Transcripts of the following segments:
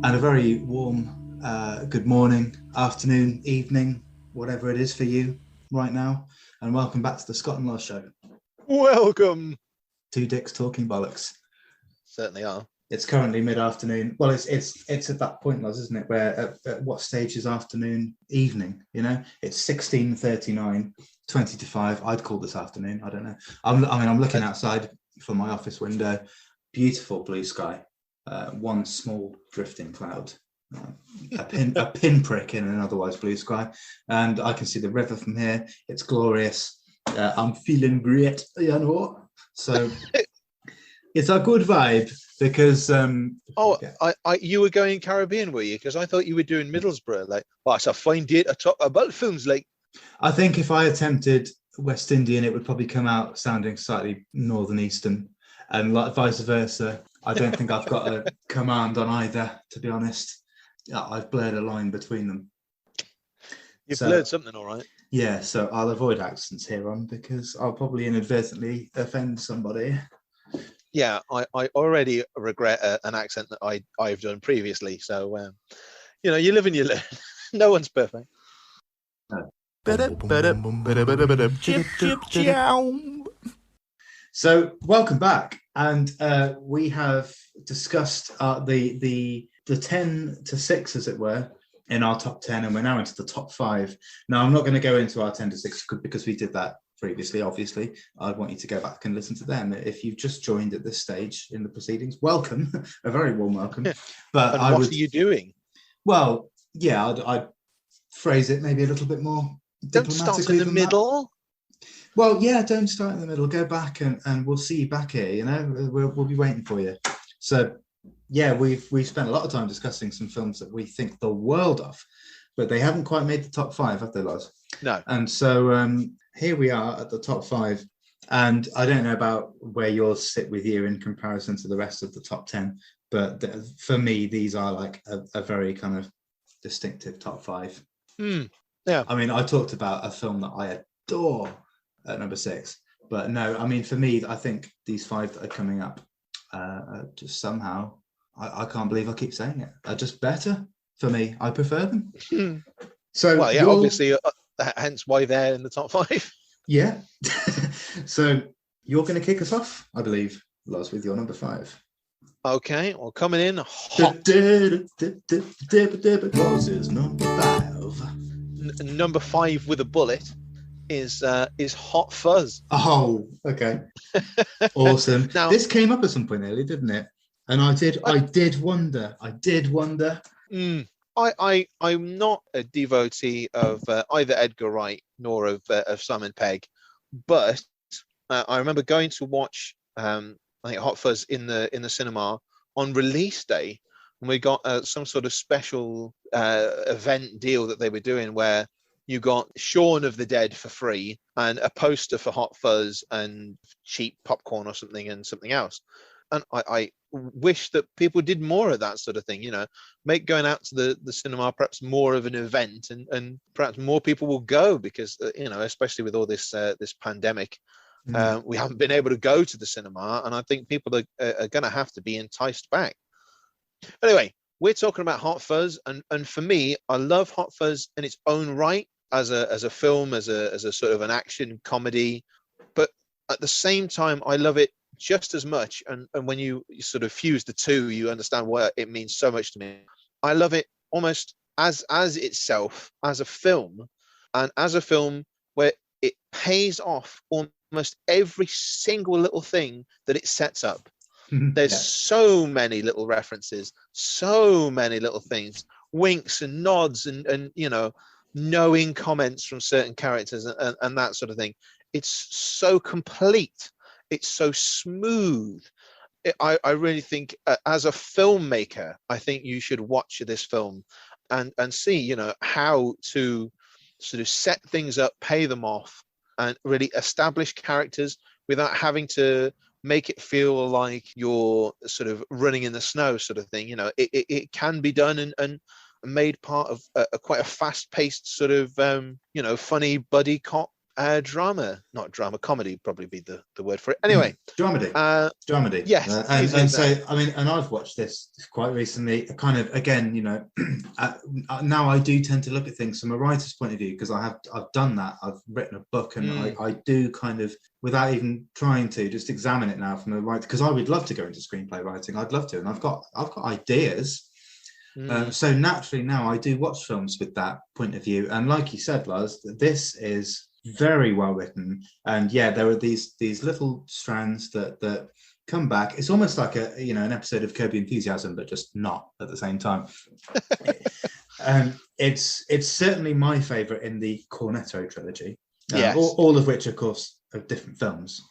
And a very warm good morning, afternoon, evening, whatever it is for you right now. And welcome back to the Scott and Law Show. Welcome. Two dicks talking bollocks. Certainly are. It's currently mid-afternoon. Well, it's at that point, Loz, isn't it? Where at what stage is afternoon, evening? You know, it's 16:39, 20 to 5. I'd call this afternoon. I don't know. I'm looking outside from my office window. Beautiful blue sky. One small drifting cloud. A pinprick in an otherwise blue sky, and I can see the river from here. It's glorious. I'm feeling great, you know. So it's a good vibe because. You were going Caribbean, were you? Because I thought you were doing Middlesbrough. Like, it's a fine day to talk about films. Like, I think if I attempted West Indian, it would probably come out sounding slightly northern eastern, and like vice versa. I don't think I've got a command on either, to be honest. I've blurred a line between them. You've blurred something, all right. Yeah, so I'll avoid accents here on because I'll probably inadvertently offend somebody. Yeah, I already regret an accent that I've done previously. So, you live and you learn. No one's perfect. No. So welcome back, and we have discussed the 10 to 6, as it were, in our top 10, and we're now into the top 5. Now, I'm not going to go into our 10 to 6 because we did that previously. Obviously, I'd want you to go back and listen to them. If you've just joined at this stage in the proceedings, welcome, a very warm welcome. But and what are you doing? Well, yeah, I'd phrase it maybe a little bit more diplomatically. Don't start in the middle. That. Well, yeah, don't start in the middle. Go back and we'll see you back here. You know, we'll be waiting for you. So, yeah, we've spent a lot of time discussing some films that we think the world of, but they haven't quite made the top 5, have they, Loz? No. And so here we are at the top 5, and I don't know about where yours sit with you in comparison to the rest of the top 10, but for me, these are like a very kind of distinctive top 5. Yeah. I mean, I talked about a film that I adore at number 6, but no, I mean, for me, I think these 5 that are coming up just somehow, I can't believe I keep saying it, are just better for me. I prefer them. So, well, yeah, obviously, hence why they're in the top 5. Yeah. So you're going to kick us off, I believe, Loz, with your number 5. Okay, well, coming in hot. Loz's number 5. Number 5 with a bullet is Hot Fuzz. Oh, okay. Awesome. Now, this came up at some point earlier, didn't it? And I did wonder. I'm not a devotee of either Edgar Wright nor of Simon Pegg, but I remember going to watch I think Hot Fuzz in the cinema on release day, and we got some sort of special event deal that they were doing where you got Shaun of the Dead for free and a poster for Hot Fuzz and cheap popcorn or something and something else. And I wish that people did more of that sort of thing, make going out to the cinema perhaps more of an event, and perhaps more people will go because, especially with all this pandemic, we haven't been able to go to the cinema, and I think people are going to have to be enticed back. Anyway, we're talking about Hot Fuzz, and for me, I love Hot Fuzz in its own right as a film, as a sort of an action comedy, but at the same time, I love it just as much, and when you sort of fuse the two, you understand what it means so much to me. I love it almost as itself, as a film, and as a film where it pays off almost every single little thing that it sets up. There's so many little references, so many little things, winks and nods, and knowing comments from certain characters and that sort of thing. It's so complete. It's so smooth. I really think as a filmmaker, I think you should watch this film and see, how to sort of set things up, pay them off, and really establish characters without having to make it feel like you're sort of running in the snow sort of thing. It can be done and made part of quite a fast-paced sort of, funny buddy cop Drama, not drama, comedy probably be the word for it. Anyway, dramedy. Dramedy. Yes, and so I mean, and I've watched this quite recently. Kind of again, now I do tend to look at things from a writer's point of view, because I've done that. I've written a book, and I do kind of, without even trying to, just examine it now from a writer, because I would love to go into screenplay writing. I'd love to, and I've got ideas. So naturally now I do watch films with that point of view, and like you said, Lars, this is very well written, and there are these little strands that come back. It's almost like an episode of Curb Your Enthusiasm, but just not at the same time. It's certainly my favorite in the Cornetto trilogy. All of which, of course, are different films.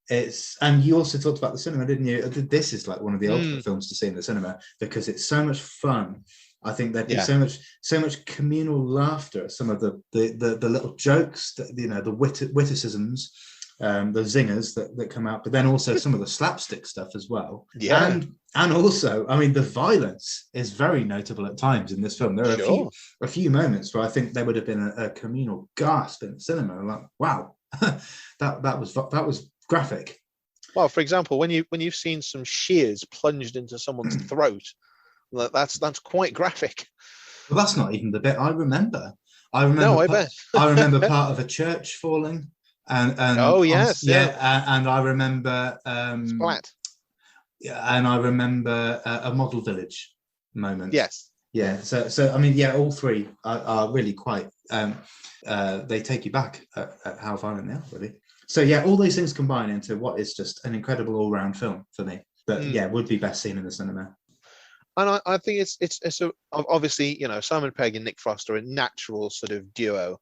And you also talked about the cinema, didn't you? This is like one of the ultimate films to see in the cinema, because it's so much fun. I think there'd be so much communal laughter at some of the little jokes, the witticisms, the zingers that come out, but then also some of the slapstick stuff as well. And also, I mean, the violence is very notable at times in this film. There are a few moments where I think there would have been a communal gasp in the cinema, like, wow, that was graphic. Well, for example, when you've seen some shears plunged into someone's throat, that's quite graphic. Well, that's not even the bit I remember. No, I bet. I remember part of a church falling, and and I remember Splat. and I remember a model village moment. Yes. Yeah. So I mean, all three are really quite. They take you back at how violent they are, really. So all those things combine into what is just an incredible all-round film for me. But would be best seen in the cinema. And I think it's obviously, Simon Pegg and Nick Frost are a natural sort of duo,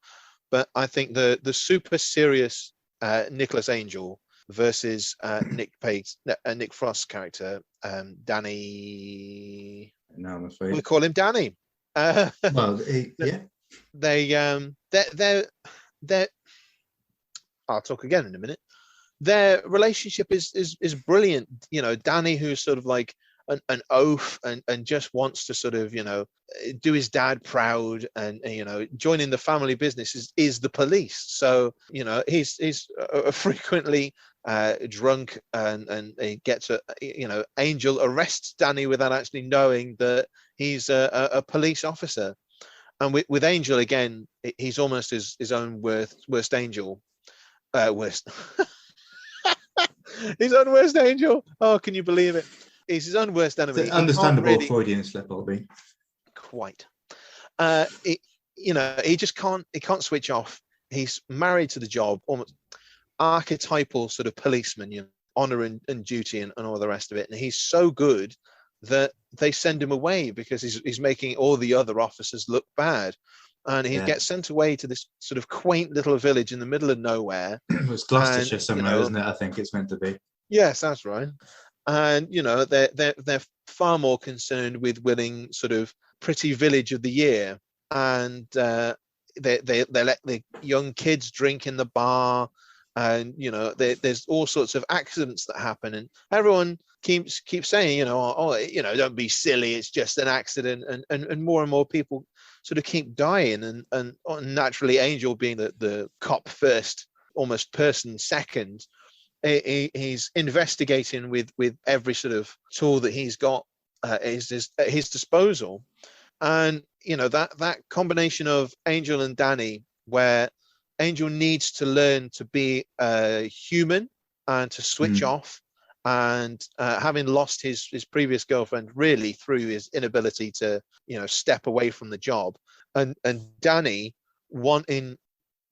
but I think the super serious Nicholas Angel versus Nick Frost's character, Danny. No, I'm afraid we call him Danny. They're. I'll talk again in a minute. Their relationship is brilliant. Danny, who's sort of like an oaf and just wants to sort of do his dad proud, and joining the family business is the police. So he's frequently drunk, and he gets Angel arrests Danny without actually knowing that he's a police officer. And with Angel, again, he's almost his own worst angel. Worst. His own worst angel. Oh, can you believe it? He's his own worst enemy. It's understandable Freudian slip, Olby. Quite. He just can't. He can't switch off. He's married to the job, almost archetypal sort of policeman, honor and duty and all the rest of it. And he's so good that they send him away because he's making all the other officers look bad. And he gets sent away to this sort of quaint little village in the middle of nowhere. It's Gloucestershire somewhere, isn't it? I think it's meant to be. Yes, that's right. And they're far more concerned with winning sort of pretty village of the year, and they let the young kids drink in the bar, and there's all sorts of accidents that happen, and everyone keeps saying don't be silly, it's just an accident, and more people sort of keep dying, and naturally Angel, being the cop first, almost person second, he's investigating with every sort of tool that he's got at his disposal. And that combination of Angel and Danny, where Angel needs to learn to be a human and to switch off, and having lost his previous girlfriend really through his inability to step away from the job, and Danny wanting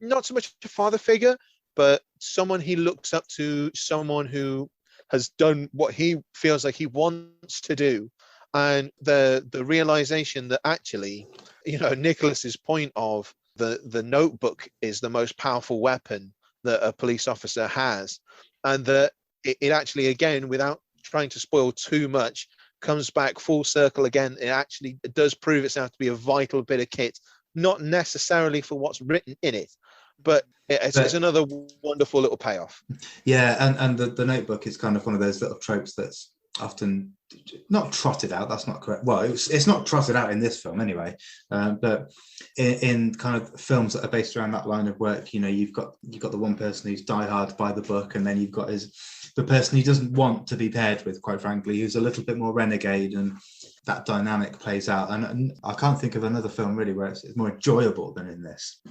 not so much a father figure, but someone he looks up to, someone who has done what he feels like he wants to do. And the realization that actually, Nicholas's point of the notebook is the most powerful weapon that a police officer has, and that it actually, again, without trying to spoil too much, comes back full circle again. It does prove itself to be a vital bit of kit, not necessarily for what's written in it, but it's another wonderful little payoff. Yeah, and the notebook is kind of one of those little tropes that's often not trotted out. That's not correct. Well, it's not trotted out in this film anyway. But in kind of films that are based around that line of work, you know, you've got the one person who's diehard by the book, and then you've got the person he doesn't want to be paired with, quite frankly, who's a little bit more renegade, and that dynamic plays out. And I can't think of another film really where it's more enjoyable than in this.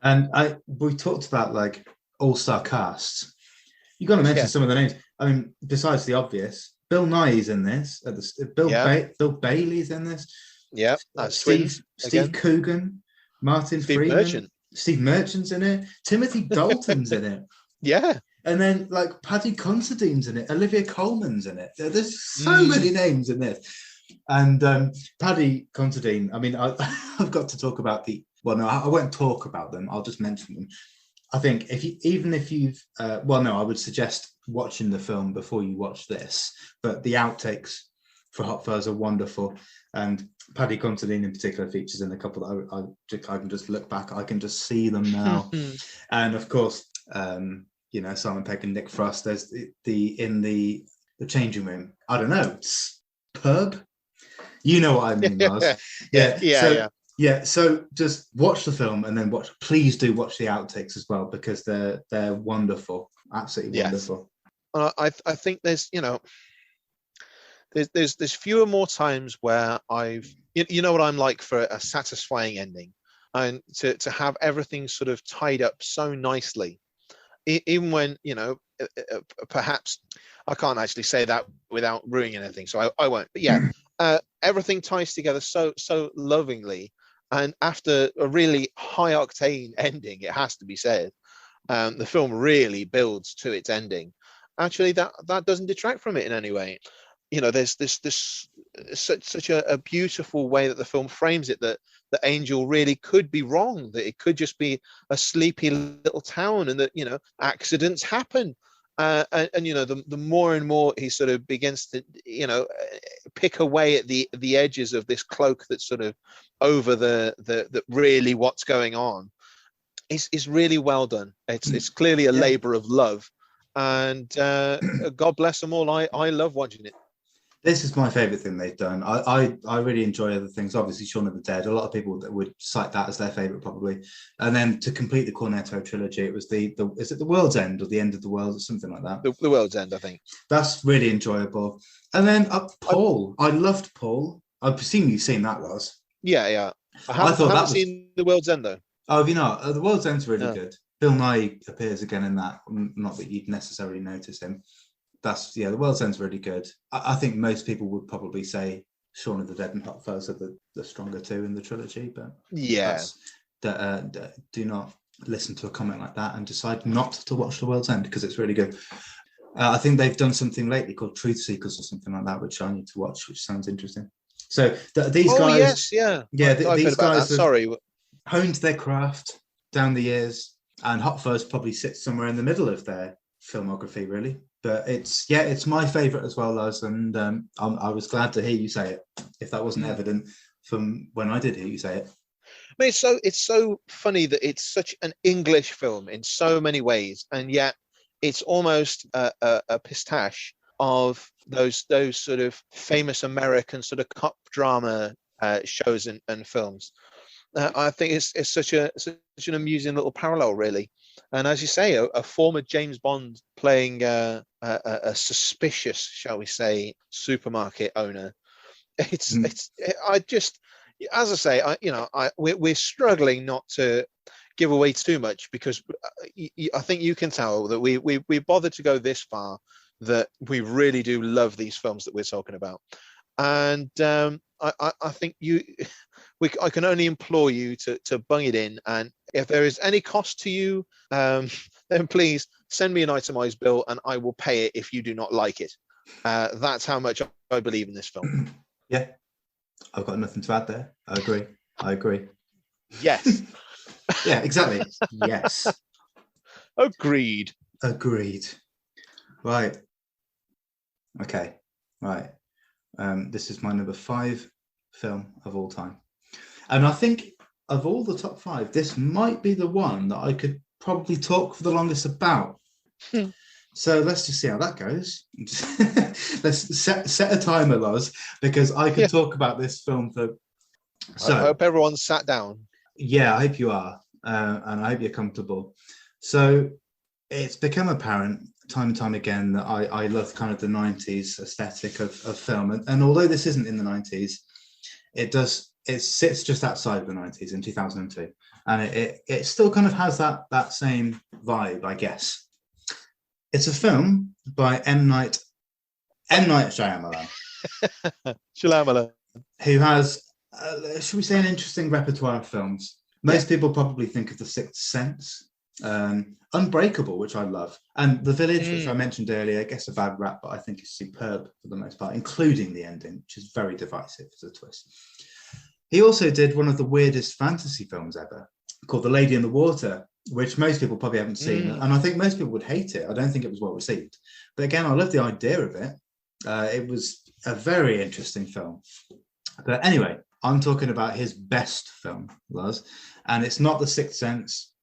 And we talked about like all-star casts. You got to mention some of the names. I mean, besides the obvious, Bill Nighy's in this. Bill Bailey's in this. Yeah, Steve Coogan, Martin Freeman, Steve Merchant's in it. Timothy Dalton's in it. Yeah. And then like Paddy Considine's in it. Olivia Colman's in it. There's so many names in this. And Paddy Considine, I mean, I've got to talk about I won't talk about them. I'll just mention them. I think I would suggest watching the film before you watch this. But the outtakes for Hot Fuzz are wonderful, and Paddy Considine in particular features in a couple that I can just look back. I can just see them now, and of course, Simon Pegg and Nick Frost. There's the changing room. I don't know, superb. You know what I mean, Lars? Yeah, so just watch the film and then please do watch the outtakes as well, because they're wonderful, absolutely wonderful. I think there's there's fewer more times where I've you know what I'm like for a satisfying ending, and to have everything sort of tied up so nicely, even when perhaps I can't actually say that without ruining anything, so I won't. But everything ties together so lovingly. And after a really high octane ending, it has to be said, the film really builds to its ending. Actually, that doesn't detract from it in any way. You know, there's such a beautiful way that the film frames it, that the Angel really could be wrong, that it could just be a sleepy little town, and that accidents happen. And the more and more he sort of begins to pick away at the edges of this cloak that's sort of over the really what's going on is really well done. It's clearly a labor of love, and God bless them all. I love watching it. This is my favorite thing they've done. I really enjoy other things. Obviously, Shaun of the Dead. A lot of people that would cite that as their favorite, probably. And then to complete the Cornetto trilogy, it was is it The World's End or The End of the World or something like that? The World's End, I think. That's really enjoyable. And then Paul. I loved Paul. I presume you've seen that, Lars. Yeah. I haven't seen The World's End though. Oh, have you not? The World's End's really good. Bill Nighy appears again in that. Not that you'd necessarily notice him. The World's End's really good. I think most people would probably say Shaun of the Dead and Hot Fuzz are the stronger two in the trilogy, but do not listen to a comment like that and decide not to watch The World's End, because it's really good. I think they've done something lately called Truth Seekers or something like that, which I need to watch, which sounds interesting. So these guys, these guys have honed their craft down the years, and Hot Fuzz probably sits somewhere in the middle of their filmography, really. But it's my favorite as well, Lars, and I was glad to hear you say it, if that wasn't evident from when I did hear you say it. I mean, it's so funny that it's such an English film in so many ways, and yet it's almost a pastiche of those sort of famous American sort of cop drama shows and films. I think it's such an amusing little parallel, really. And as you say, a former James Bond playing a suspicious, shall we say, supermarket owner. As I say, we're struggling not to give away too much, because I think you can tell that we bothered to go this far, that we really do love these films that we're talking about. And I think I can only implore you to bung it in, and if there is any cost to you, then please send me an itemized bill and I will pay it if you do not like it. That's how much I believe in this film. Yeah, I've got nothing to add there. I agree. Yes. Yeah, exactly. Yes. Agreed. Right. Okay. Right. This is my number 5 film of all time. And I think of all the top 5, this might be the one that I could probably talk for the longest about. So let's just see how that goes. Let's set a timer, Loz, because I could talk about this film for. So I hope everyone's sat down. Yeah, I hope you are, and I hope you're comfortable. So it's become apparent time and time again that I love kind of the 90s aesthetic of film. And although this isn't in the 90s, it sits just outside of the 90s in 2002. And it still kind of has that same vibe, I guess. It's a film by M. Night Shyamalan. Shyamalan. Who has, should we say, an interesting repertoire of films. Most people probably think of The Sixth Sense, Unbreakable, which I love, and The Village, which I mentioned earlier, gets a bad rap, but I think is superb for the most part, including the ending, which is very divisive as a twist. He also did one of the weirdest fantasy films ever, called The Lady in the Water, which most people probably haven't seen, and I think most people would hate it. I don't think it was well received. But again, I love the idea of it. It was a very interesting film. But anyway, I'm talking about his best film, Lars, and it's not The Sixth Sense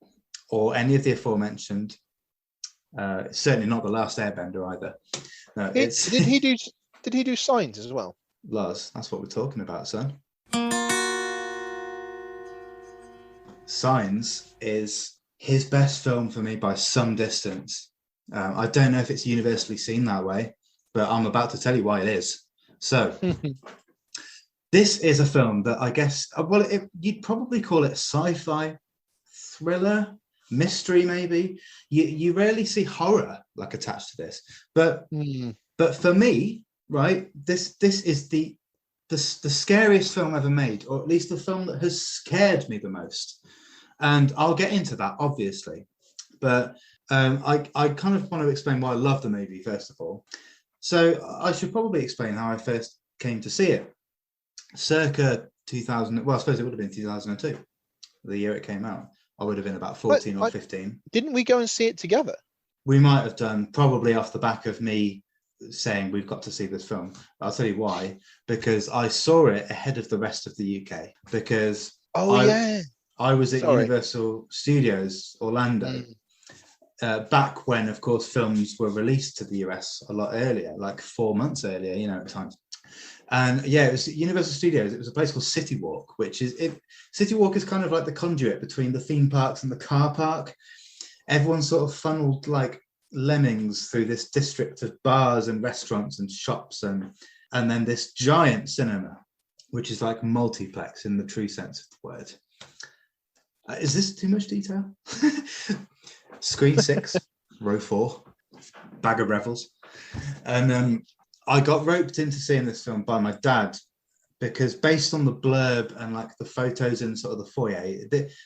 or any of the aforementioned. Certainly not The Last Airbender either. No, did he do Signs as well? Lars, that's what we're talking about, son. Signs is his best film for me by some distance. I don't know if it's universally seen that way, but I'm about to tell you why it is. So, this is a film that I guess, you'd probably call it sci-fi, thriller, mystery, maybe. You rarely see horror like attached to this, but for me, right, this is the scariest film ever made, or at least the film that has scared me the most. And I'll get into that, obviously, but I kind of want to explain why I love the movie first of all. So I should probably explain how I first came to see it. Circa 2000, well, I suppose it would have been 2002, the year it came out. I would have been about 14 or 15. Didn't we go and see it together? We might have done, probably off the back of me saying we've got to see this film. I'll tell you why. Because I saw it ahead of the rest of the UK. Because I was at Universal Studios Orlando back when, of course, films were released to the US a lot earlier, like 4 months earlier, at times. And it was Universal Studios. It was a place called City Walk, City Walk is kind of like the conduit between the theme parks and the car park. Everyone's sort of funneled like lemmings through this district of bars and restaurants and shops, and then this giant cinema, which is like multiplex in the true sense of the word. Is this too much detail? Screen 6, row 4, bag of revels. And I got roped into seeing this film by my dad because based on the blurb and like the photos in sort of the foyer,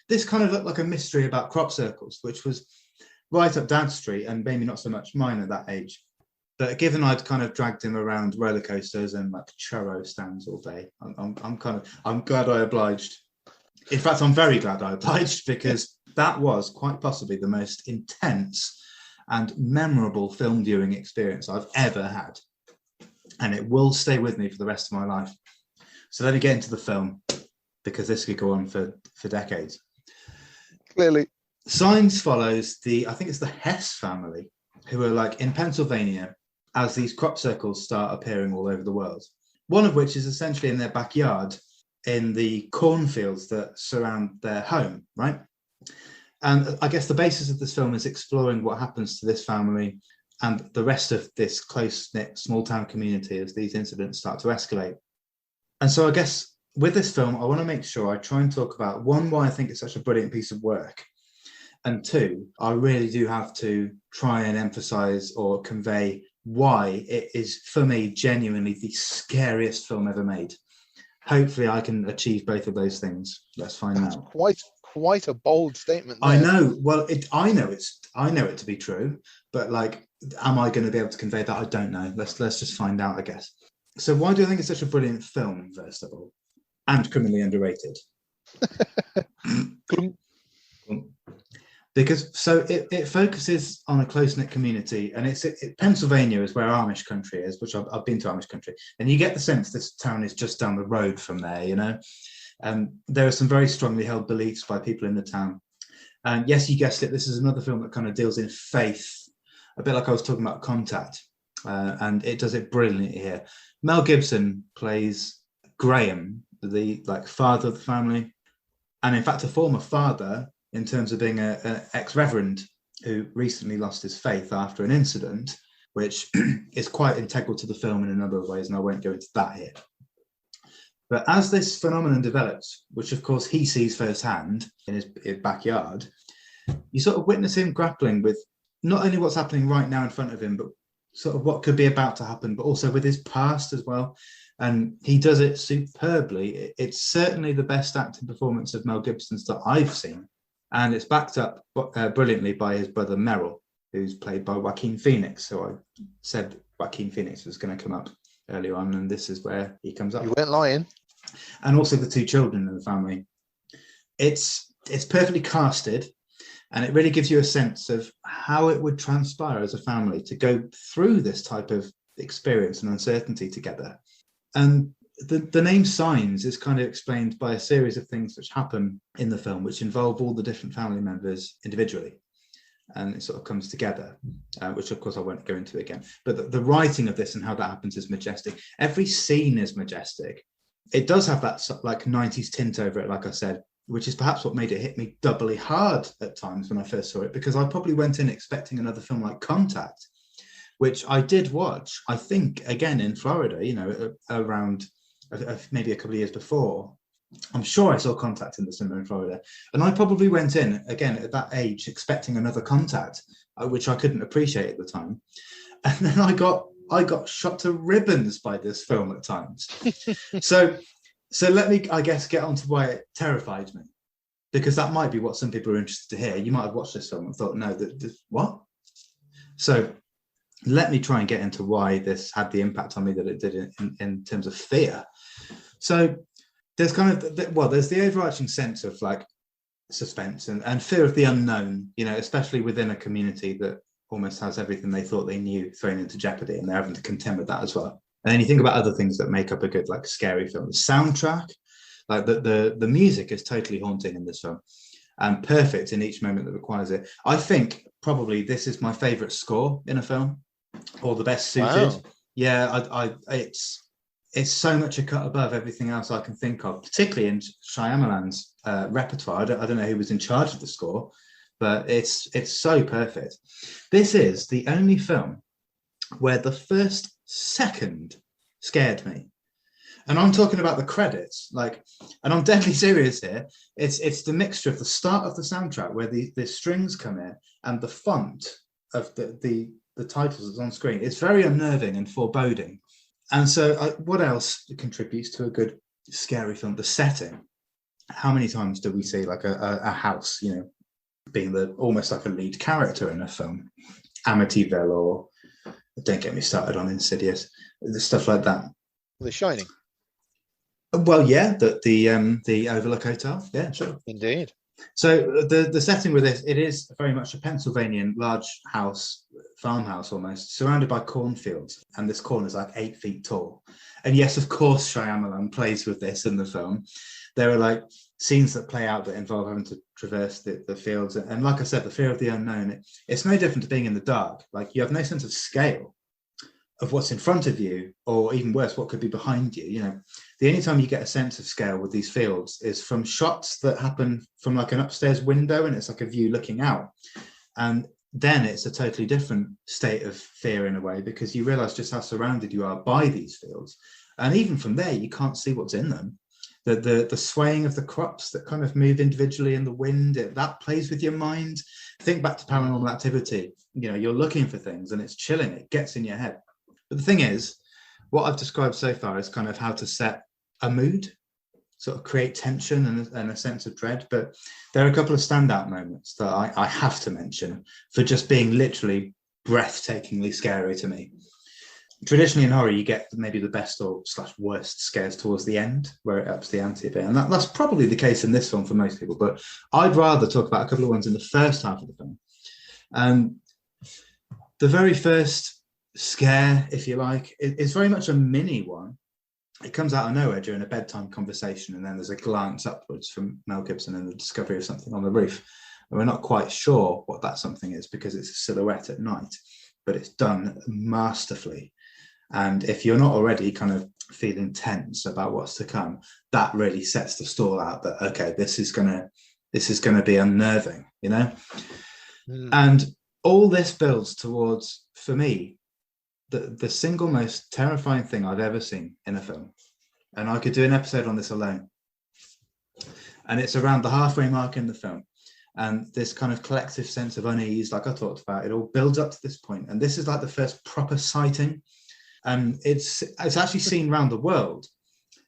this kind of looked like a mystery about crop circles, which was right up Dad's street and maybe not so much mine at that age. But given I'd kind of dragged him around roller coasters and like churro stands all day, I'm glad I obliged. In fact, I'm very glad I obliged because that was quite possibly the most intense and memorable film viewing experience I've ever had. And it will stay with me for the rest of my life. So let me get into the film because this could go on for decades. Clearly. Signs follows I think it's the Hess family, who are like in Pennsylvania as these crop circles start appearing all over the world. One of which is essentially in their backyard in the cornfields that surround their home, right? And I guess the basis of this film is exploring what happens to this family and the rest of this close-knit small-town community as these incidents start to escalate. And so I guess with this film, I want to make sure I try and talk about, one, why I think it's such a brilliant piece of work, and two, I really do have to try and emphasize or convey why it is, for me, genuinely the scariest film ever made. Hopefully I can achieve both of those things. Let's find out. Quite a bold statement there. I know. Well, I know it to be true, but like, am I going to be able to convey that? I don't know. Let's just find out, I guess. So why do I think it's such a brilliant film, first of all, and criminally underrated? Because it focuses on a close-knit community, and Pennsylvania is where Amish country is, which I've been to Amish country, and you get the sense this town is just down the road from there, There are some very strongly held beliefs by people in the town. And yes, you guessed it, this is another film that kind of deals in faith a bit like I was talking about Contact, and it does it brilliantly here. Mel Gibson plays Graham, the father of the family, and in fact a former father in terms of being an ex-reverend who recently lost his faith after an incident, which is quite integral to the film in a number of ways, and I won't go into that here. But as this phenomenon develops, which of course he sees firsthand in his backyard, you sort of witness him grappling with not only what's happening right now in front of him, but sort of what could be about to happen, but also with his past as well. And he does it superbly. It's certainly the best acting performance of Mel Gibson's that I've seen. And it's backed up brilliantly by his brother Merrill, who's played by Joaquin Phoenix. So I said Joaquin Phoenix was going to come up earlier on, and this is where he comes up. You weren't lying. And also the two children in the family. It's perfectly casted, and it really gives you a sense of how it would transpire as a family to go through this type of experience and uncertainty together. And the name Signs is kind of explained by a series of things which happen in the film, which involve all the different family members individually. And it sort of comes together, which of course I won't go into again. But the writing of this and how that happens is majestic. Every scene is majestic. It does have that like 90s tint over it, like I said, which is perhaps what made it hit me doubly hard at times when I first saw it, because I probably went in expecting another film like Contact, which I did watch, I think, again in Florida, you know, around maybe a couple of years before. I'm sure I saw Contact in the cinema in Florida. And I probably went in, again, at that age, expecting another Contact, which I couldn't appreciate at the time. And then I got shot to ribbons by this film at times. So let me, I guess, get on to why it terrified me, because that might be what some people are interested to hear. You might have watched this film and thought, no, what? So let me try and get into why this had the impact on me that it did in terms of fear. So there's kind of, there's the overarching sense of like suspense and fear of the unknown, you know, especially within a community that almost has everything they thought they knew thrown into jeopardy, and they're having to contend with that as well. And then you think about other things that make up a good, like, scary film. The soundtrack, like the music is totally haunting in this film and perfect in each moment that requires it. I think probably this is my favorite score in a film, or the best suited. Wow. Yeah, it's so much a cut above everything else I can think of, particularly in Shyamalan's repertoire. I don't know who was in charge of the score, but it's so perfect. This is the only film where the first second scared me. And I'm talking about the credits, and I'm deadly serious here. It's the mixture of the start of the soundtrack where the strings come in and the font of the titles that's on screen. It's very unnerving and foreboding. And so what else contributes to a good scary film? The setting. How many times do we see like a house, you know, being almost like a lead character in a film? Amityville, or don't get me started on Insidious, the stuff like that. The Shining. Well, yeah, the Overlook Hotel. Yeah, sure. Indeed. So the setting with this, it is very much a Pennsylvanian large house, farmhouse almost, surrounded by cornfields, and this corn is like 8 feet tall. And yes, of course, Shyamalan plays with this in the film. There are like scenes that play out that involve having to traverse the fields, and like I said, the fear of the unknown. It's no different to being in the dark. Like, you have no sense of scale of what's in front of you, or even worse, what could be behind you. You know, the only time you get a sense of scale with these fields is from shots that happen from like an upstairs window, and it's like a view looking out. And then it's a totally different state of fear in a way, because you realize just how surrounded you are by these fields. And even from there, you can't see what's in them. The swaying of the crops that kind of move individually in the wind, that plays with your mind. Think back to Paranormal Activity. You know, you're looking for things and it's chilling, it gets in your head. But the thing is, what I've described so far is kind of how to set a mood, sort of create tension and a sense of dread. But there are a couple of standout moments that I have to mention for just being literally breathtakingly scary to me. Traditionally in horror, you get maybe the best or / worst scares towards the end, where it ups the ante a bit. And that's probably the case in this film for most people. But I'd rather talk about a couple of ones in the first half of the film. The very first scare, if you like, is very much a mini one. It comes out of nowhere during a bedtime conversation, and then there's a glance upwards from Mel Gibson and the discovery of something on the roof. And we're not quite sure what that something is, because it's a silhouette at night. but it's done masterfully. And if you're not already kind of feeling tense about what's to come, that really sets the stall out that, okay, this is gonna be unnerving, you know? And all this builds towards, for me, the single most terrifying thing I've ever seen in a film. And I could do an episode on this alone. And it's around the halfway mark in the film. And this kind of collective sense of unease, like I talked about, it all builds up to this point. And this is like the first proper sighting. And it's actually seen around the world,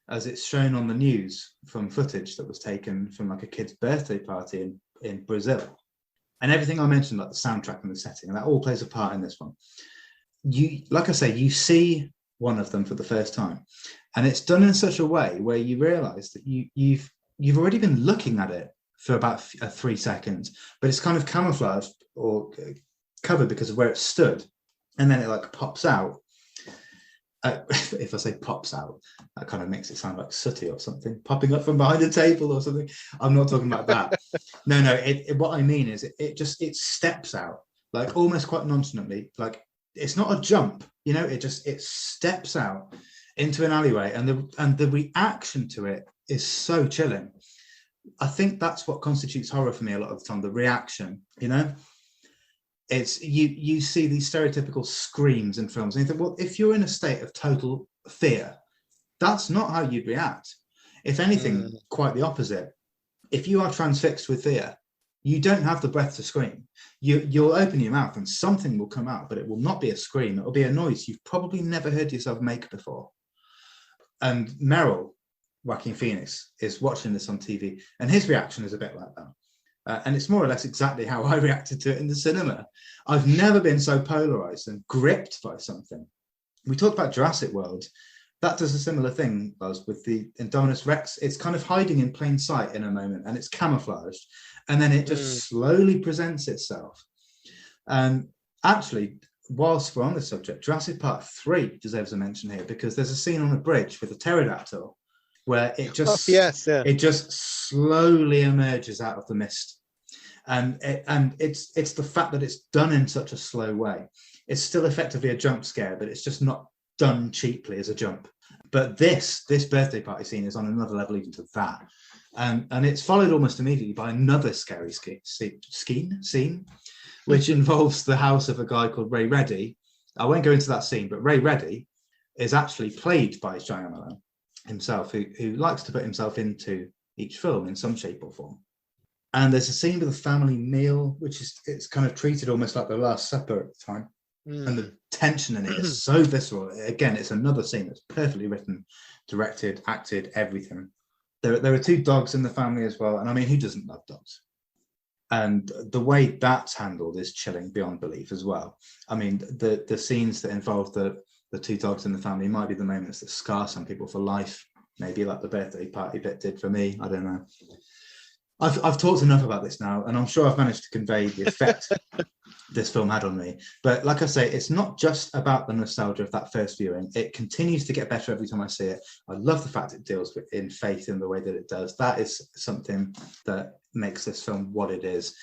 as it's shown on the news from footage that was taken from like a kid's birthday party in Brazil. And everything I mentioned, like the soundtrack and the setting, and that all plays a part in this one. Like I say, you see one of them for the first time, and it's done in such a way where you realize that you've already been looking at it for about 3 seconds, but it's kind of camouflaged or covered because of where it stood, and then it like pops out. If I say pops out, that kind of makes it sound like sooty or something, popping up from behind a table or something. I'm not talking about that. No. What I mean is it steps out, like almost quite nonchalantly, like it's not a jump, you know, it steps out into an alleyway, and the reaction to it is so chilling. I think that's what constitutes horror for me a lot of the time, the reaction, you know. It's you see these stereotypical screams in films, and you think, well, if you're in a state of total fear, that's not how you'd react. If anything, quite the opposite. If you are transfixed with fear, you don't have the breath to scream. You'll open your mouth and something will come out, but it will not be a scream. It will be a noise you've probably never heard yourself make before. And Merrill, Joaquin Phoenix, is watching this on TV, and his reaction is a bit like that. And it's more or less exactly how I reacted to it in the cinema. I've never been so polarized and gripped by something. We talked about Jurassic World. That does a similar thing, Buzz, with the Indominus Rex. It's kind of hiding in plain sight in a moment, and it's camouflaged. And then it just slowly presents itself. And actually, whilst we're on the subject, Jurassic Park 3 deserves a mention here, because there's a scene on a bridge with a pterodactyl where it just it just slowly emerges out of the mist, and it's the fact that it's done in such a slow way. It's still effectively a jump scare, but it's just not done cheaply as a jump. But this birthday party scene is on another level even to that, and it's followed almost immediately by another scary scene, which involves the house of a guy called Ray Reddy. I won't go into that scene, but Ray Reddy is actually played by Shyamalan himself, who likes to put himself into each film in some shape or form. And there's a scene with a family meal, which it's kind of treated almost like the Last Supper at the time. And the tension in it is so visceral. Again, it's another scene that's perfectly written, directed, acted, everything. There are 2 dogs in the family as well, and I mean, who doesn't love dogs? And the way that's handled is chilling beyond belief as well. I mean, the scenes that involve the 2 dogs in the family might be the moments that scar some people for life, maybe like the birthday party bit did for me. I don't know. I've talked enough about this now, and I'm sure I've managed to convey the effect this film had on me. But like I say, it's not just about the nostalgia of that first viewing. It continues to get better every time I see it. I love the fact it deals with in faith in the way that it does. That is something that makes this film what it is.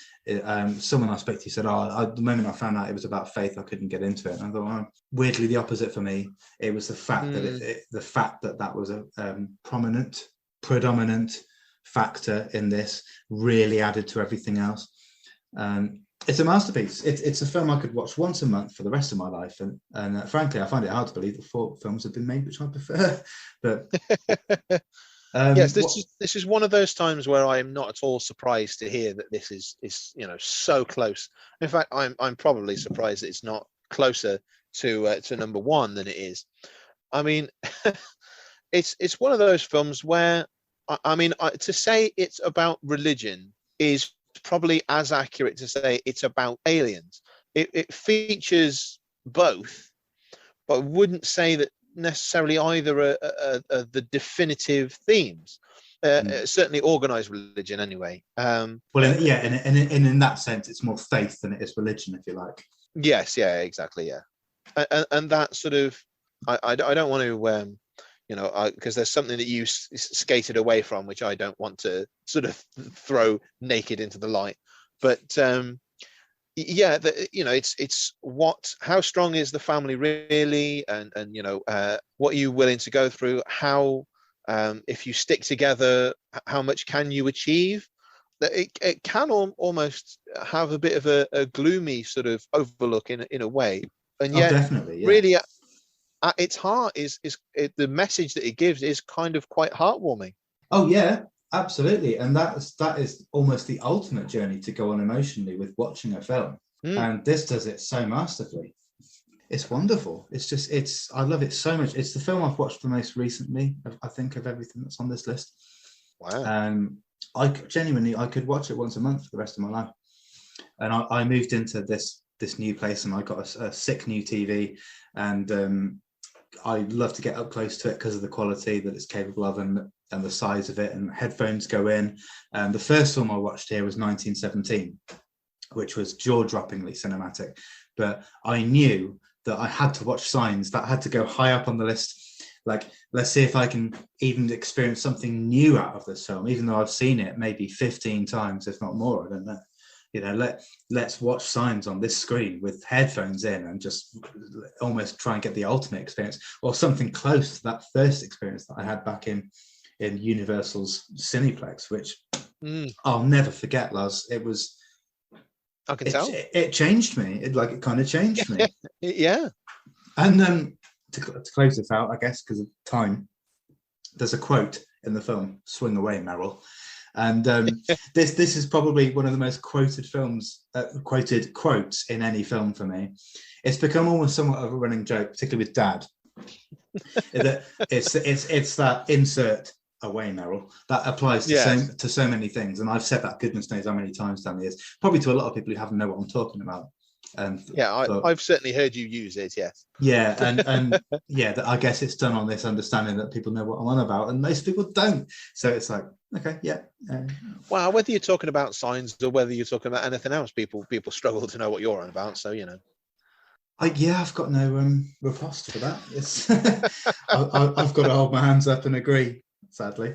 Someone I spoke to said, the moment I found out it was about faith, I couldn't get into it. And I thought, well, weirdly the opposite for me. It was the fact that that was a predominant factor in this really added to everything else. It's a masterpiece. It's a film I could watch once a month for the rest of my life, and frankly, I find it hard to believe that 4 films have been made, which I prefer. But yes, this is one of those times where I am not at all surprised to hear that this is so close. In fact, I'm probably surprised that it's not closer to number 1 than it is. I mean, it's one of those films where to say it's about religion is probably as accurate to say it's about aliens. It features both, but I wouldn't say that necessarily either are the definitive themes. Certainly organized religion anyway. And in that sense, it's more faith than it is religion, if you like. Yes, yeah, exactly, yeah. And that sort of, I don't want to because there's something that you skated away from, which I don't want to sort of throw naked into the light. But yeah, it's how strong is the family really, and what are you willing to go through? How if you stick together, how much can you achieve? That it can almost have a bit of a gloomy sort of overlook in a way, and Oh, yet definitely, yeah. really at its heart the message that it gives is kind of quite heartwarming. Oh, yeah, absolutely. And that is almost the ultimate journey to go on emotionally with watching a film. Mm. And this does it so masterfully. It's wonderful. I love it so much. It's the film I've watched the most recently, I think, of everything that's on this list. Wow. I genuinely, I could watch it once a month for the rest of my life. And I moved into this new place, and I got a sick new TV, and I love to get up close to it because of the quality that it's capable of, and the size of it, and headphones go in. And the first film I watched here was 1917, which was jaw-droppingly cinematic. But I knew that I had to watch Signs. That had to go high up on the list. Like, let's see if I can even experience something new out of this film, even though I've seen it maybe 15 times, if not more. I don't know. Let's watch Signs on this screen with headphones in and just almost try and get the ultimate experience, or something close to that first experience that I had back in Universal's Cineplex, which I'll never forget, Lars. It was, I can tell. It changed me. It kind of changed me. Yeah. And to close this out, I guess, because of time, there's a quote in the film, "Swing away, Meryl." And this is probably one of the most quoted quotes in any film for me. It's become almost somewhat of a running joke, particularly with Dad. It's that insert away, Meryl. That applies to so many things, and I've said that goodness knows how many times down the years, probably to a lot of people who haven't know what I'm talking about. I've certainly heard you use it. Yes. Yeah, and yeah, I guess it's done on this understanding that people know what I'm on about, and most people don't. So it's like, okay, yeah. Well, whether you're talking about Signs or whether you're talking about anything else, people struggle to know what you're on about. So I've got no riposte for that. It's I've got to hold my hands up and agree. Sadly,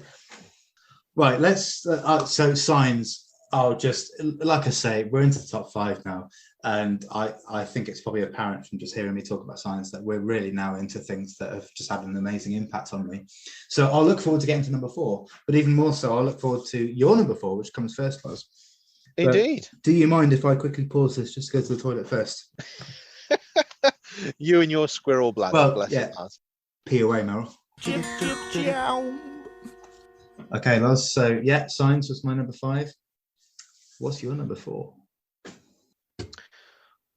right. Let's. So Signs. I'll just, like I say, we're into the top 5 now, and I think it's probably apparent from just hearing me talk about Signs that we're really now into things that have just had an amazing impact on me. So I'll look forward to getting to number 4, but even more so, I'll look forward to your number 4, which comes first, Lars. Indeed. But do you mind if I quickly pause this just to go to the toilet first? You and your squirrel bladder. Well, bless yeah. it, Lars. Pee away, Meryl. Okay, Lars. So yeah, Signs was my number 5. What's your number 4?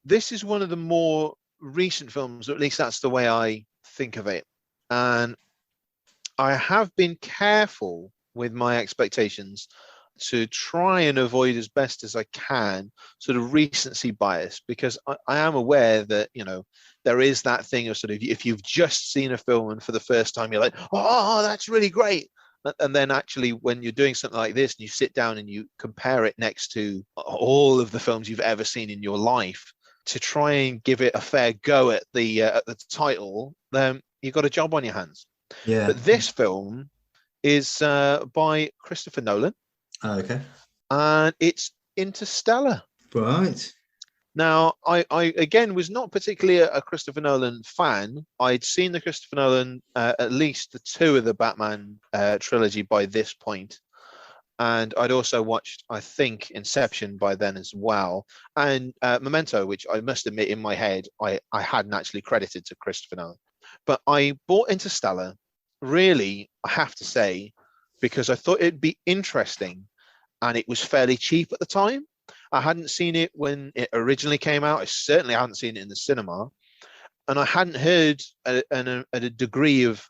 This is one of the more recent films, or at least that's the way I think of it. And I have been careful with my expectations to try and avoid as best as I can sort of recency bias, because I am aware that, there is that thing of sort of, if you've just seen a film and for the first time, you're like, oh, that's really great. And then actually when you're doing something like this and you sit down and you compare it next to all of the films you've ever seen in your life to try and give it a fair go at the title, then you've got a job on your hands. Yeah. But this film is by Christopher Nolan. Oh, okay. And it's Interstellar. Right. Now, I again was not particularly a Christopher Nolan fan. I'd seen the Christopher Nolan, at least the 2 of the Batman trilogy by this point. And I'd also watched, I think, Inception by then as well. And Memento, which I must admit in my head, I hadn't actually credited to Christopher Nolan. But I bought Interstellar, really, I have to say, because I thought it'd be interesting. And it was fairly cheap at the time. I hadn't seen it when it originally came out. I certainly hadn't seen it in the cinema. And I hadn't heard a degree of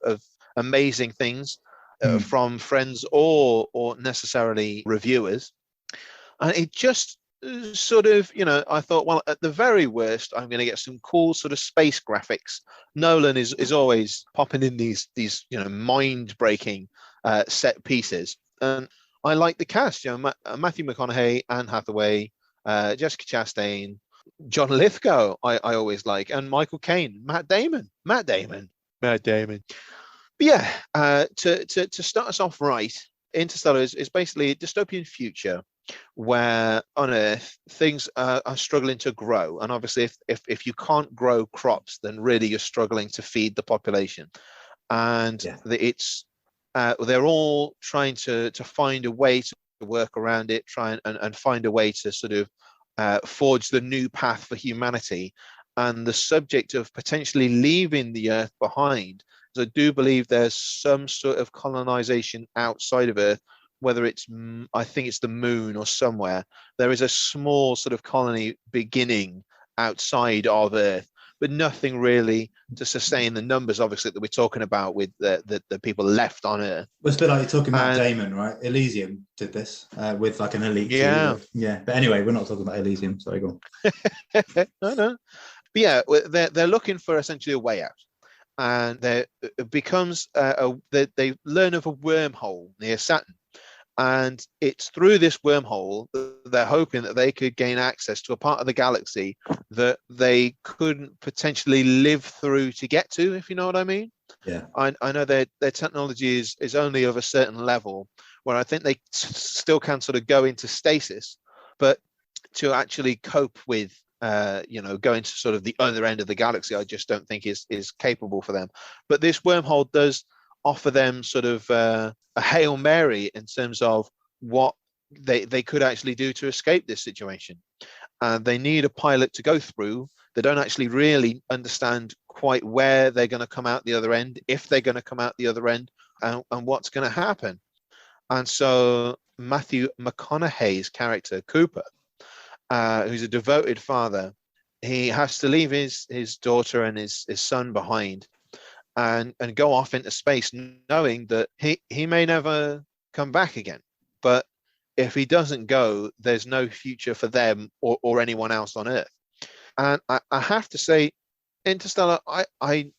amazing things from friends or necessarily reviewers. And it just sort of, I thought, well, at the very worst, I'm going to get some cool sort of space graphics. Nolan is always popping in these mind-breaking set pieces. And I like the cast, Matthew McConaughey, Anne Hathaway, Jessica Chastain, John Lithgow, I always like, and Michael Caine, Matt Damon. But yeah, to start us off right, Interstellar is basically a dystopian future where on Earth things are struggling to grow, and obviously, if you can't grow crops, then really you're struggling to feed the population, and Yeah. it's they're all trying to find a way to work around it, try and find a way to sort of forge the new path for humanity, and the subject of potentially leaving the Earth behind. So I do believe there's some sort of colonization outside of Earth, whether it's, I think it's the moon or somewhere. There is a small sort of colony beginning outside of Earth, but nothing really to sustain the numbers, obviously, that we're talking about with the people left on Earth. Well, it's a bit like you're talking about And Damon, right? Elysium did this with like an elite few. yeah, Yeah. But anyway, we're not talking about Elysium. Sorry, go on. no. But yeah, they're looking for essentially a way out, and it becomes they learn of a wormhole near Saturn, and it's through this wormhole that they're hoping that they could gain access to a part of the galaxy that they couldn't potentially live through to get to, if you know what I mean. Yeah. I know their technology is only of a certain level where I think they still can sort of go into stasis, but to actually cope with going to sort of the other end of the galaxy, I just don't think is capable for them. But this wormhole does offer them sort of a Hail Mary in terms of what they could actually do to escape this situation. They need a pilot to go through. They don't actually really understand quite where they're going to come out the other end, if they're going to come out the other end, and what's going to happen. And so Matthew McConaughey's character, Cooper, who's a devoted father, he has to leave his daughter and his son behind and go off into space, knowing that he may never come back again. But if he doesn't go, there's no future for them or anyone else on Earth. And I have to say, Interstellar, I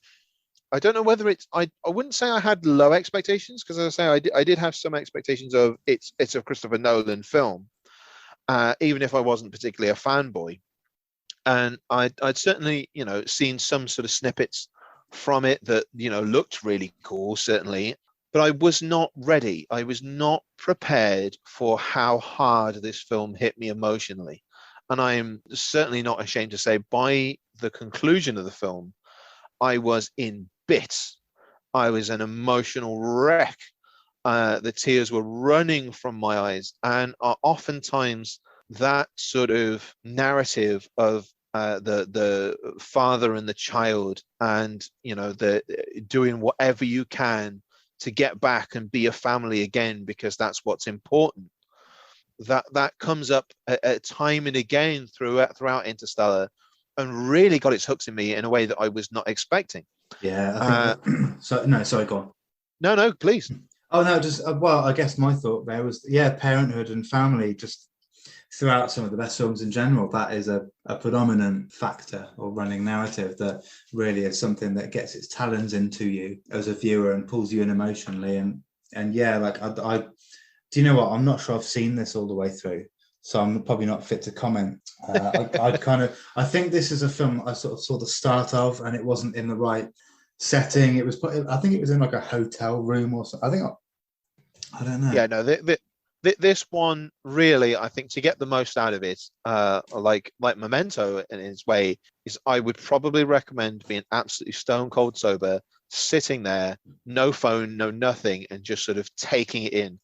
don't know whether I wouldn't say I had low expectations, because as I say, I did have some expectations of it's a Christopher Nolan film, even if I wasn't particularly a fanboy. And I'd certainly, seen some sort of snippets from it that, looked really cool, certainly. But I was not ready. I was not prepared for how hard this film hit me emotionally. And I am certainly not ashamed to say, by the conclusion of the film, I was in bits. I was an emotional wreck. The tears were running from my eyes. And oftentimes that sort of narrative of the father and the child, and the doing whatever you can to get back and be a family again, because that's what's important, that comes up at time and again throughout Interstellar, and really got its hooks in me in a way that I was not expecting. Yeah, I think sorry, go on. No, please. Oh no, just well, I guess my thought there was, parenthood and family, just throughout some of the best films in general, that is a predominant factor or running narrative that really is something that gets its talons into you as a viewer and pulls you in emotionally. And yeah, like I do you know what? I'm not sure I've seen this all the way through, so I'm probably not fit to comment. I think this is a film I sort of saw the start of, and it wasn't in the right setting. I think it was in like a hotel room or something. I don't know. Yeah, no, this one really, I think, to get the most out of it, like Memento in its way, is I would probably recommend being absolutely stone cold sober, sitting there, no phone, no nothing, and just sort of taking it in,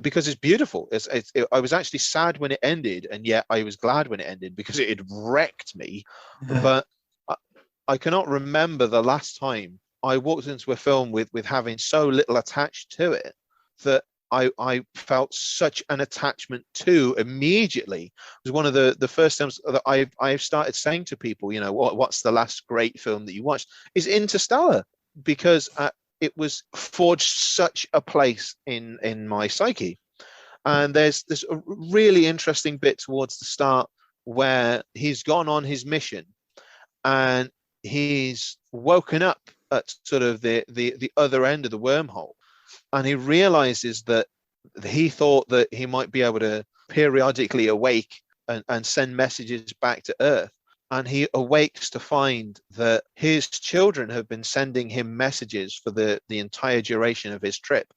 because it's beautiful. I was actually sad when it ended, and yet I was glad when it ended, because it had wrecked me. Yeah. But I cannot remember the last time I walked into a film with having so little attached to it that I felt such an attachment to immediately. It was one of the first times that I've started saying to people, what's the last great film that you watched? Is Interstellar, because it was forged such a place in my psyche. And there's this really interesting bit towards the start where he's gone on his mission and he's woken up at sort of the other end of the wormhole. And he realizes that he thought that he might be able to periodically awake and send messages back to Earth. And he awakes to find that his children have been sending him messages for the entire duration of his trip.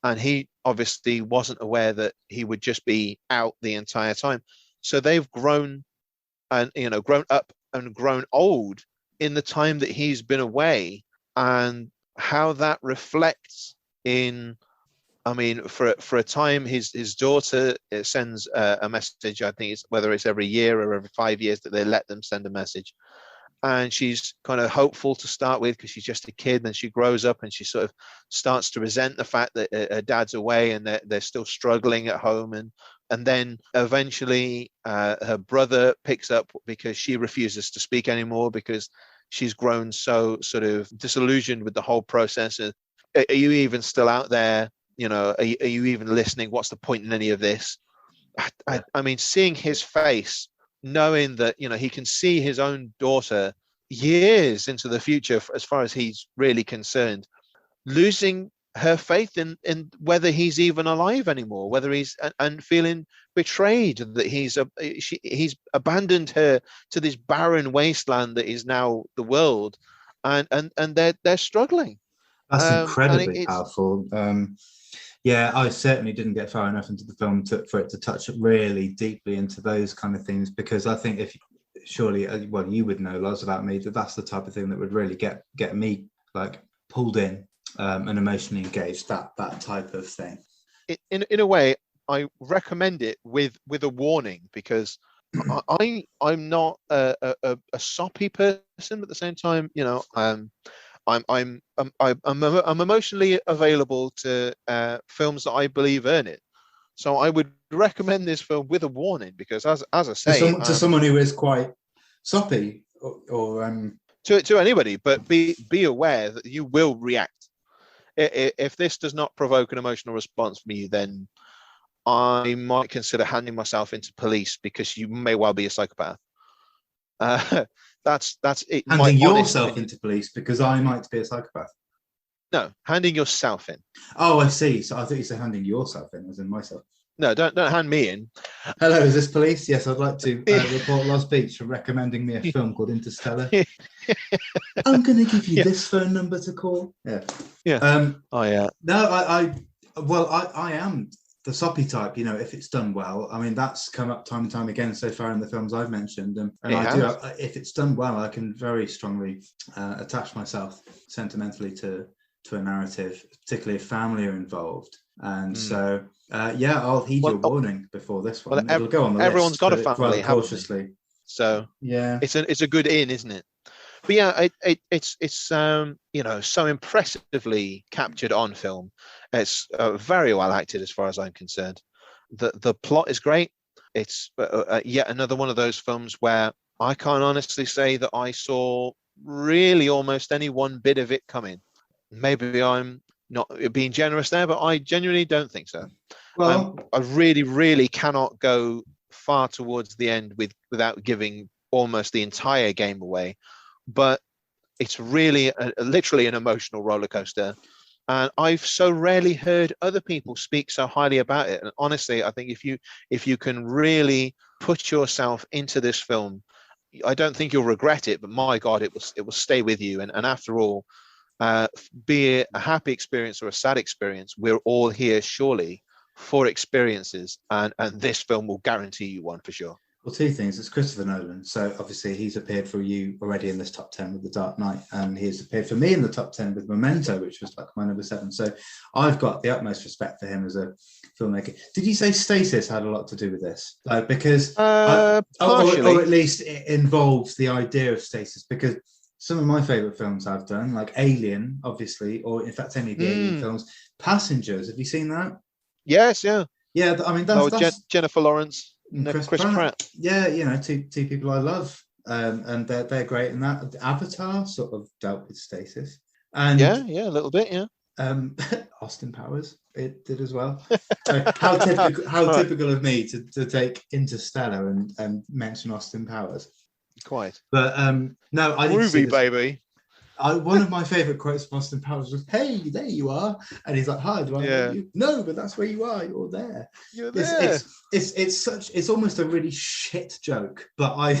and he obviously wasn't aware that he would just be out the entire time. So they've grown and grown up and grown old in the time that he's been away, and how that reflects in, I mean, for a time, his daughter sends a message. I think it's whether it's every year or every 5 years that they let them send a message, and she's kind of hopeful to start with because she's just a kid. Then she grows up and she sort of starts to resent the fact that her dad's away and they're still struggling at home, and then eventually her brother picks up because she refuses to speak anymore because she's grown so sort of disillusioned with the whole process. Are you even still out there? Are you even listening? What's the point in any of this? I mean, seeing his face, knowing that, he can see his own daughter years into the future, as far as he's really concerned, losing her faith in whether he's even alive anymore, whether he's, and feeling betrayed that he's abandoned her to this barren wasteland that is now the world, and they're struggling. That's incredibly powerful. Yeah, I certainly didn't get far enough into the film for it to touch really deeply into those kind of things, because I think surely, well, you would know lots about me, that's the type of thing that would really get me like pulled in and emotionally engaged, that type of thing. In a way, I recommend it with a warning, because I'm not a soppy person, but at the same time, I'm emotionally available to films that I believe earn it. So I would recommend this film with a warning, because as I say, to someone who is quite soppy or to anybody, but be aware that you will react. If this does not provoke an emotional response from you, then I might consider handing myself into police, because you may well be a psychopath. That's it. Handing yourself into police because I might be a psychopath. No, handing yourself in. Oh, I see. So I thought you said handing yourself in, as in myself. No, don't hand me in. Hello, is this police? Yes, I'd like to report Lost Beach for recommending me a film called Interstellar. I'm going to give you this phone number to call. Yeah. Yeah. Oh, yeah. No, I am the soppy type, if it's done well. I mean, that's come up time and time again so far in the films I've mentioned. And if it's done well, I can very strongly attach myself sentimentally to a narrative, particularly if family are involved. And so, I'll heed your warning before this one. It'll go on the everyone's list, got a family, cautiously. So yeah, it's a good in, isn't it? But yeah, it's so impressively captured on film. It's very well acted as far as I'm concerned. The plot is great. It's yet another one of those films where I can't honestly say that I saw really almost any one bit of it coming. Maybe I'm not being generous there, but I genuinely don't think so. Well, I really, really cannot go far towards the end without giving almost the entire game away. But it's really literally an emotional roller coaster, and I've so rarely heard other people speak so highly about it. And honestly, I think if you can really put yourself into this film, I don't think you'll regret it. But my God, it will stay with you. And after all, be it a happy experience or a sad experience, we're all here surely for experiences, and this film will guarantee you one for sure. Well, two things. It's Christopher Nolan. So obviously he's appeared for you already in this top 10 with The Dark Knight, and he's appeared for me in the top 10 with Memento, which was like my number 7. So I've got the utmost respect for him as a filmmaker. Did you say stasis had a lot to do with this? Because partially, or at least it involves the idea of stasis, because some of my favorite films I've done, like Alien, obviously, or in fact any of the Alien films. Passengers, have you seen that? Yes, yeah. Yeah, I mean, that's Jennifer Lawrence. Chris Pratt. Yeah, two people I love, and they're great in that. Avatar sort of dealt with stasis, and yeah, a little bit, yeah. Austin Powers, it did as well. How typical of me to take Interstellar and mention Austin Powers. Quite. But no, I didn't movie, baby. One of my favorite quotes from Austin Powers was, "Hey, there you are," and he's like, "Hi, do I know you?" No, but that's where you are. You're there. You're there. It's almost a really shit joke, but I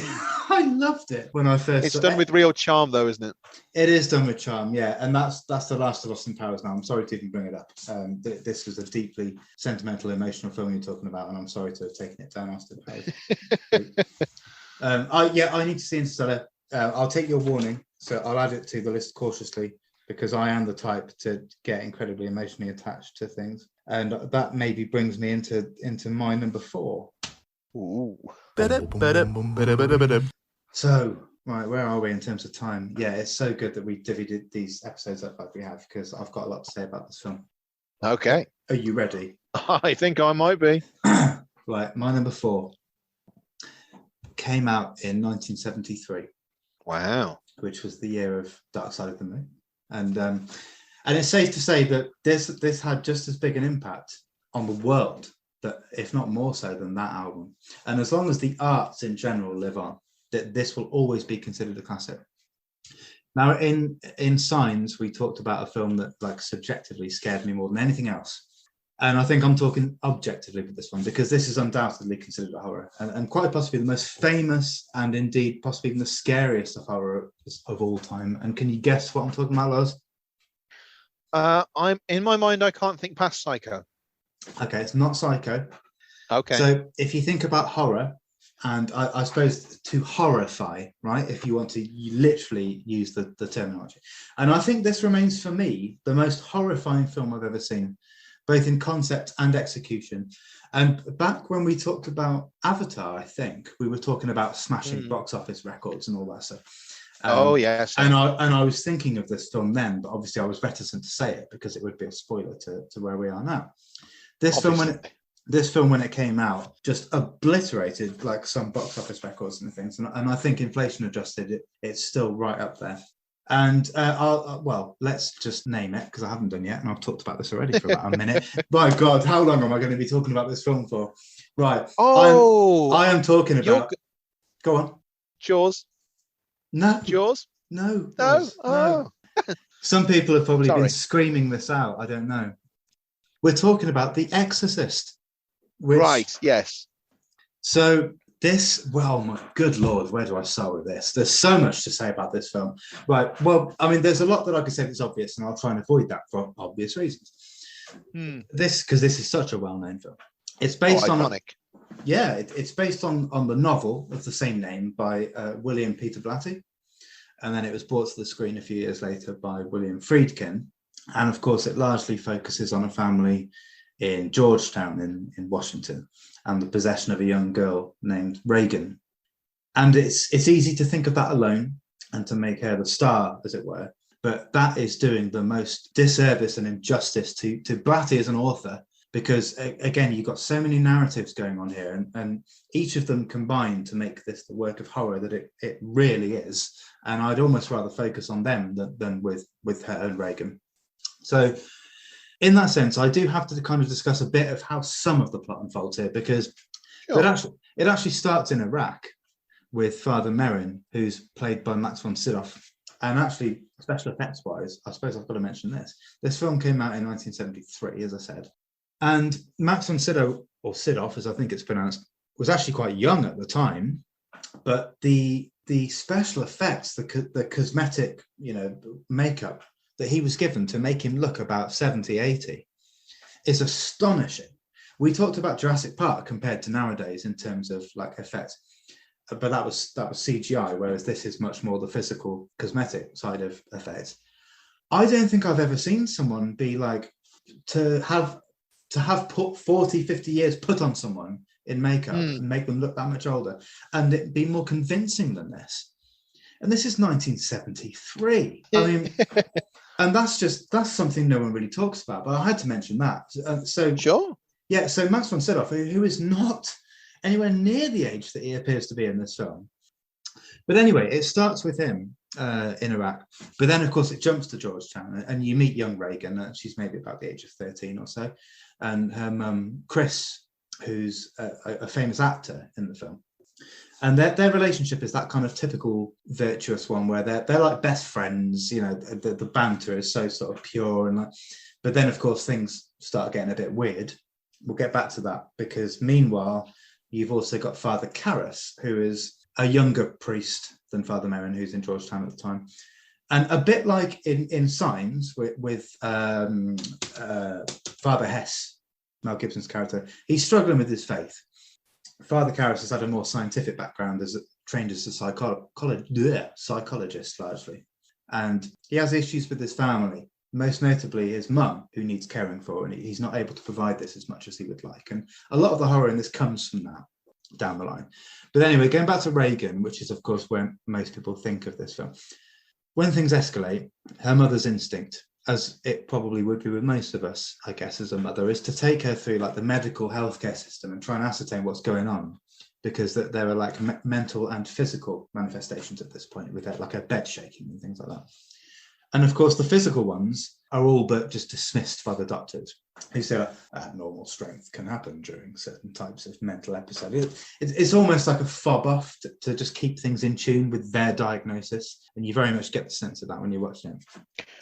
I loved it when I first. It's done with real charm, though, isn't it? It is done with charm, yeah, and that's the last of Austin Powers. Now, I'm sorry to even bring it up. This was a deeply sentimental, emotional film you're talking about, and I'm sorry to have taken it down, Austin Powers. I need to see Interstellar. I'll take your warning, so I'll add it to the list cautiously because I am the type to get incredibly emotionally attached to things, and that maybe brings me into my number 4. Ooh. So, right, where are we in terms of time? Yeah, it's so good that we divided these episodes up like we have because I've got a lot to say about this film. Okay. Are you ready? I think I might be. Right, my number 4 came out in 1973. Wow. Which was the year of Dark Side of the Moon. And it's safe to say that this had just as big an impact on the world, that if not more so than that album. And as long as the arts in general live on, that this will always be considered a classic. Now, in Signs, we talked about a film that like subjectively scared me more than anything else. And I think I'm talking objectively with this one because this is undoubtedly considered a horror and quite possibly the most famous and indeed possibly even the scariest of horror of all time. And can you guess what I'm talking about, Loz? I'm in my mind, I can't think past Psycho. Okay, it's not Psycho. Okay. So if you think about horror, and I suppose to horrify, right? If you want to literally use the terminology. And I think this remains for me the most horrifying film I've ever seen, both in concept and execution. And back when we talked about Avatar, I think we were talking about smashing box office records and all that stuff. Yes. And I was thinking of this film then, but obviously I was reticent to say it because it would be a spoiler to where we are now. This film, when it came out, just obliterated like some box office records and things. And I think inflation adjusted, it's still right up there. And let's just name it because I haven't done yet, and I've talked about this already for about a minute. My God, how long am I going to be talking about this film for? Right. I am talking about. Go on. Jaws. No. Jaws. No. No. Some people have probably been screaming this out. I don't know. We're talking about The Exorcist. Right. Yes. So. My good Lord, where do I start with this? There's so much to say about this film. Right, well, I mean, there's a lot that I could say that's obvious, and I'll try and avoid that for obvious reasons. Because this is such a well-known film. It's based on... iconic. It's based on the novel of the same name by William Peter Blatty, and then it was brought to the screen a few years later by William Friedkin. And, of course, it largely focuses on a family in Georgetown in Washington, and the possession of a young girl named Reagan. And it's easy to think of that alone and to make her the star, as it were. But that is doing the most disservice and injustice to Blatty as an author, because, again, you've got so many narratives going on here, and each of them combine to make this the work of horror that it really is. And I'd almost rather focus on them than with her and Reagan. So in that sense, I do have to kind of discuss a bit of how some of the plot unfolds here, because it actually starts in Iraq with Father Merrin, who's played by Max von Sydow. And actually, special effects wise, I suppose I've got to mention this. This film came out in 1973, as I said. And Max von Sydow, or Sydow, as I think it's pronounced, was actually quite young at the time. But the special effects, the cosmetic, makeup that he was given to make him look about 70, 80 is astonishing. We talked about Jurassic Park compared to nowadays in terms of like effects, but that was CGI, whereas this is much more the physical cosmetic side of effects. I don't think I've ever seen someone be like to have put 40, 50 years put on someone in makeup and make them look that much older and it be more convincing than this. And this is 1973. I mean, and that's something no one really talks about, but I had to mention that. Sure. Yeah, so Max von Sydow, who is not anywhere near the age that he appears to be in this film. But anyway, it starts with him in Iraq, but then, of course, it jumps to Georgetown, and you meet young Reagan. She's maybe about the age of 13 or so, and her mum, Chris, who's a famous actor in the film. And their relationship is that kind of typical virtuous one where they're like best friends. You know, the banter is so sort of pure and like, but then of course things start getting a bit weird. We'll get back to that because meanwhile you've also got Father Karras, who is a younger priest than Father Merrin, who's in Georgetown at the time. And a bit like in Signs with Father Hess, Mel Gibson's character, he's struggling with his faith. Father Karras has had a more scientific background, trained as a psychologist largely. And he has issues with his family, most notably his mum, who needs caring for, and he's not able to provide this as much as he would like. And a lot of the horror in this comes from that down the line. But anyway, going back to Reagan, which is, of course, where most people think of this film. When things escalate, her mother's instinct, as it probably would be with most of us, I guess, as a mother, is to take her through like the medical healthcare system and try and ascertain what's going on, because there are like mental and physical manifestations at this point with like her bed shaking and things like that. And of course, the physical ones are all but just dismissed by the doctors, who say abnormal strength can happen during certain types of mental episodes. It's almost like a fob off to just keep things in tune with their diagnosis. And you very much get the sense of that when you're watching it.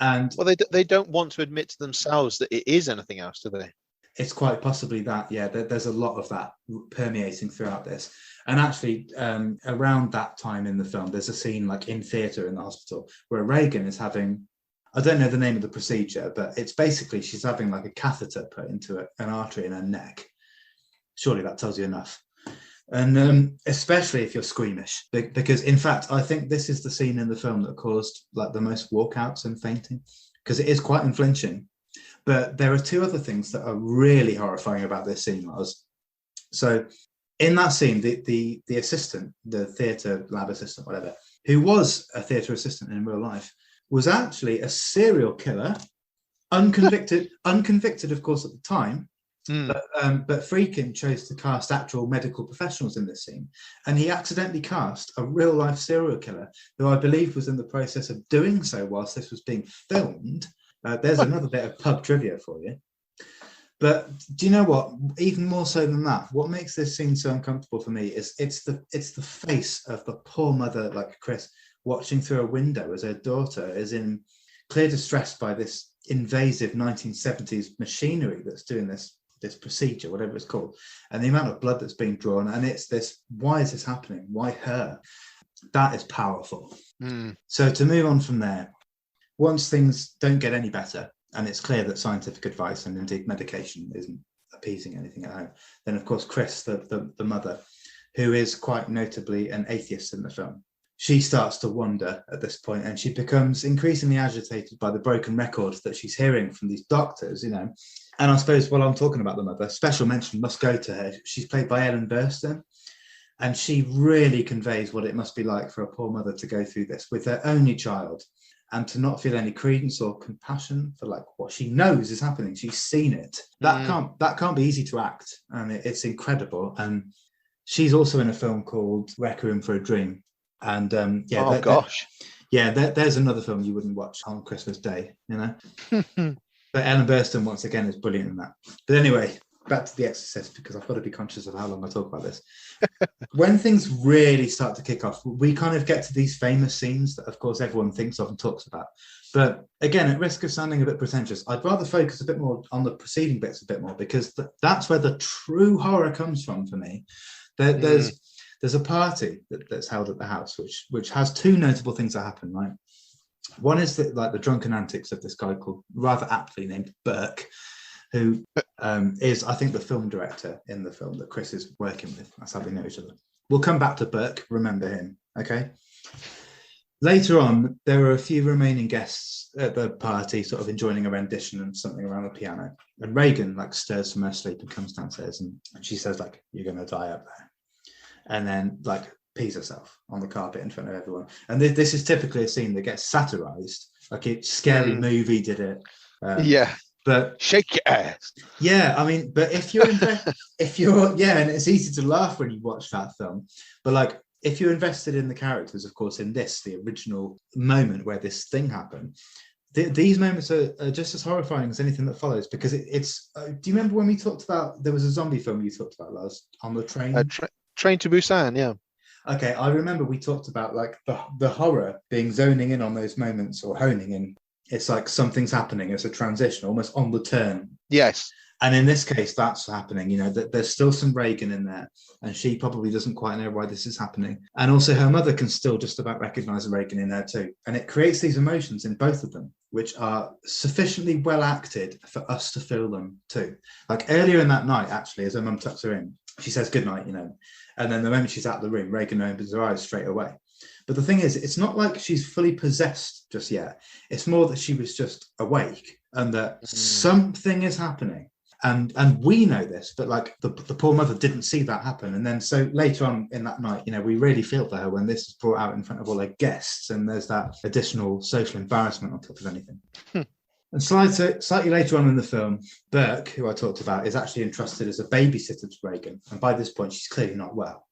And well, they don't want to admit to themselves that it is anything else, do they? It's quite possibly that, yeah. There's a lot of that permeating throughout this. And actually, around that time in the film, there's a scene like in theatre in the hospital where Reagan is having, I don't know the name of the procedure, but it's basically she's having like a catheter put into an artery in her neck. Surely that tells you enough. And especially if you're squeamish, because in fact, I think this is the scene in the film that caused like the most walkouts and fainting, because it is quite unflinching. But there are two other things that are really horrifying about this scene, Lars. So in that scene, the assistant, the theatre lab assistant, whatever, who was a theatre assistant in real life, was actually a serial killer, unconvicted, of course, at the time. But Friedkin chose to cast actual medical professionals in this scene, and he accidentally cast a real-life serial killer, who I believe was in the process of doing so whilst this was being filmed. There's another bit of pub trivia for you. But do you know what? Even more so than that, what makes this scene so uncomfortable for me is it's the face of the poor mother, like Chris, watching through a window as her daughter is in clear distress by this invasive 1970s machinery that's doing this procedure, whatever it's called, and the amount of blood that's being drawn. And it's this, why is this happening? Why her? That is powerful. So to move on from there, once things don't get any better, and it's clear that scientific advice and indeed medication isn't appeasing anything at home, then of course Chris, the mother, who is quite notably an atheist in the film, she starts to wonder at this point, and she becomes increasingly agitated by the broken records that she's hearing from these doctors, you know. And I suppose while I'm talking about the mother, special mention must go to her. She's played by Ellen Burstyn, and she really conveys what it must be like for a poor mother to go through this with her only child, and to not feel any credence or compassion for like what she knows is happening. She's seen it. That can't be easy to act, and it's incredible. And she's also in a film called Requiem for a Dream. And there's another film you wouldn't watch on Christmas Day, you know. But Ellen Burstyn once again is brilliant in that. But anyway, back to The Exorcist, because I've got to be conscious of how long I talk about this. When things really start to kick off, we kind of get to these famous scenes that, of course, everyone thinks of and talks about. But again, at risk of sounding a bit pretentious, I'd rather focus a bit more on the preceding bits a bit more, because that's where the true horror comes from for me. There's a party that's held at the house, which has two notable things that happen, right? One is the drunken antics of this guy called, rather aptly named, Burke, who is, I think, the film director in the film that Chris is working with. That's how we know each other. We'll come back to Burke, remember him, okay? Later on, there are a few remaining guests at the party sort of enjoying a rendition and something around the piano. And Reagan stirs from her sleep and comes downstairs, and she says, you're going to die up there. And then pees herself on the carpet in front of everyone. And this is typically a scene that gets satirized. Like a scary movie did it. But shake your ass. Yeah, I mean, but and it's easy to laugh when you watch that film. But if you're invested in the characters, of course, in the original moment where this thing happened, these moments are just as horrifying as anything that follows, because it's. Do you remember when we talked about, there was a zombie film you talked about, Lars, on the train? Train to Busan, yeah. Okay, I remember we talked about like the horror being zoning in on those moments or honing in. It's like something's happening. It's a transition, almost on the turn. Yes. And in this case, that's happening. You know, that there's still some Reagan in there, and she probably doesn't quite know why this is happening. And also, her mother can still just about recognize a Reagan in there too. And it creates these emotions in both of them, which are sufficiently well acted for us to feel them too. Like earlier in that night, actually, as her mum tucks her in, she says goodnight, you know, and then the moment she's out of the room, Reagan opens her eyes straight away. But the thing is, it's not like she's fully possessed just yet. It's more that she was just awake and that something is happening. And we know this, but like the poor mother didn't see that happen. And then so later on in that night, you know, we really feel for her when this is brought out in front of all her guests, and there's that additional social embarrassment on top of anything. And slightly later on in the film, Burke, who I talked about, is actually entrusted as a babysitter to Reagan. And by this point, she's clearly not well.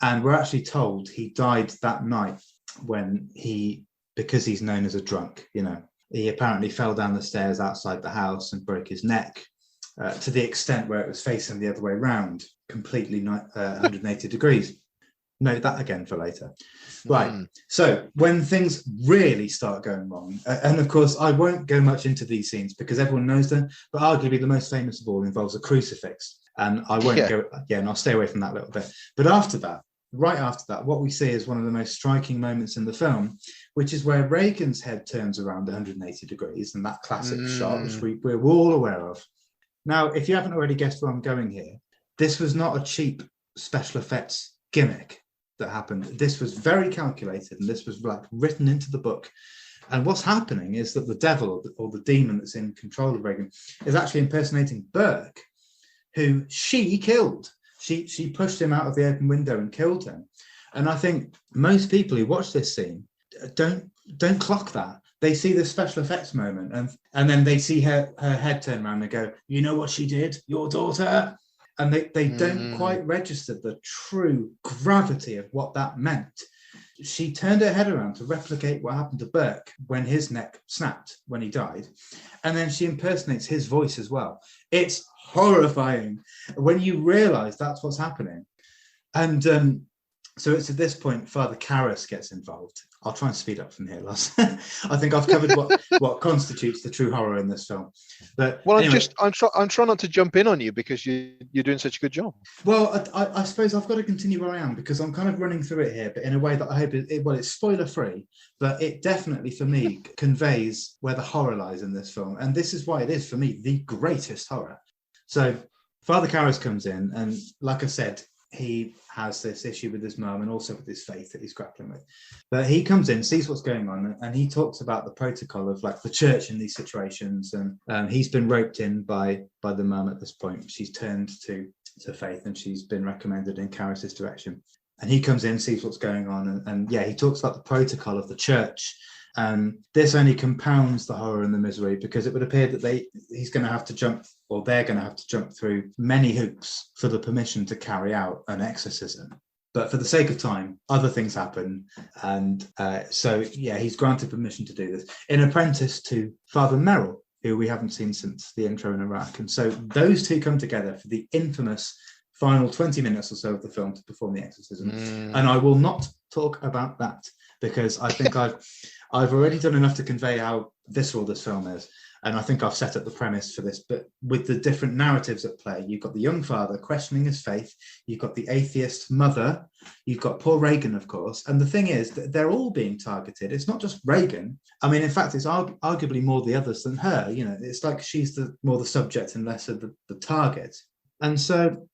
And we're actually told he died that night when because he's known as a drunk, you know, he apparently fell down the stairs outside the house and broke his neck. To the extent where it was facing the other way round, completely 180 degrees. Note that again for later. Right. So when things really start going wrong, and of course, I won't go much into these scenes because everyone knows them, but arguably the most famous of all involves a crucifix. And I won't go, and I'll stay away from that a little bit. But after that, right after that, what we see is one of the most striking moments in the film, which is where Reagan's head turns around 180 degrees, and that classic shot, which we're all aware of. Now, if you haven't already guessed where I'm going here, this was not a cheap special effects gimmick that happened. This was very calculated, and this was like written into the book. And what's happening is that the devil or the demon that's in control of Reagan is actually impersonating Burke, who she killed. She pushed him out of the open window and killed him. And I think most people who watch this scene don't clock that. They see the special effects moment and then they see her head turn around and go, you know what she did, your daughter? And they don't quite register the true gravity of what that meant. She turned her head around to replicate what happened to Burke when his neck snapped when he died. And then she impersonates his voice as well. It's horrifying when you realize that's what's happening. And so it's at this point Father Karras gets involved. I'll try and speed up from here, Lars. I think I've covered what constitutes the true horror in this film. But well, anyway, I'm trying not to jump in on you because you're doing such a good job. Well, I suppose I've got to continue where I am because I'm kind of running through it here, but in a way that I hope it's spoiler free, but it definitely for me conveys where the horror lies in this film, and this is why it is for me the greatest horror. So Father Karras comes in, and like I said, he has this issue with his mum and also with his faith that he's grappling with. But he comes in, sees what's going on, and he talks about the protocol of like the church in these situations. And he's been roped in by the mum at this point. She's turned to faith and she's been recommended in Karras' direction. And he comes in, sees what's going on, and he talks about the protocol of the church. This only compounds the horror and the misery because it would appear that he's going to have to jump, or they're going to have to jump through many hoops for the permission to carry out an exorcism. But for the sake of time, other things happen. And so he's granted permission to do this. In apprentice to Father Merrill, who we haven't seen since the intro in Iraq. And so those two come together for the infamous final 20 minutes or so of the film to perform the exorcism. And I will not talk about that because I think I've already done enough to convey how visceral this film is. And I think I've set up the premise for this, but with the different narratives at play, you've got the young father questioning his faith, you've got the atheist mother, you've got poor Reagan, of course. And the thing is that they're all being targeted. It's not just Reagan. I mean, in fact, it's arguably more the others than her. You know, it's like she's more the subject and less of the target. And so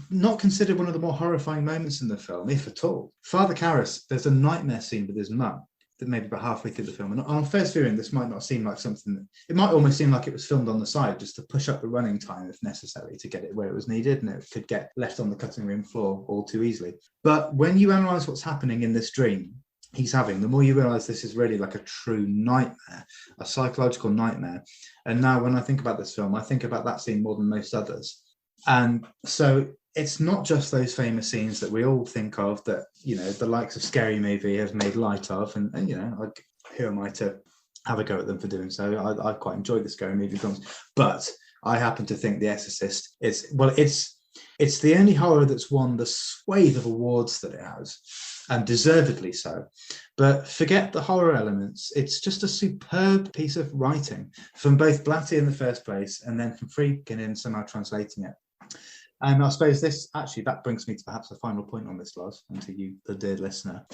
not considered one of the more horrifying moments in the film, if at all. Father Karras, there's a nightmare scene with his mum that maybe about halfway through the film. And on first viewing, this might not seem like something it might almost seem like it was filmed on the side just to push up the running time if necessary to get it where it was needed, and it could get left on the cutting room floor all too easily. But when you analyze what's happening in this dream he's having, the more you realize this is really like a true nightmare, a psychological nightmare. And now when I think about this film, I think about that scene more than most others. And so it's not just those famous scenes that we all think of that, you know, the likes of Scary Movie have made light of. And you know, who am I to have a go at them for doing so? I quite enjoyed the Scary Movie films. But I happen to think The Exorcist it's It's the only horror that's won the swathe of awards that it has, and deservedly so. But forget the horror elements. It's just a superb piece of writing from both Blatty in the first place and then from Friedkin in somehow translating it. And I suppose that brings me to perhaps the final point on this, Loz, and to you, the dear listener,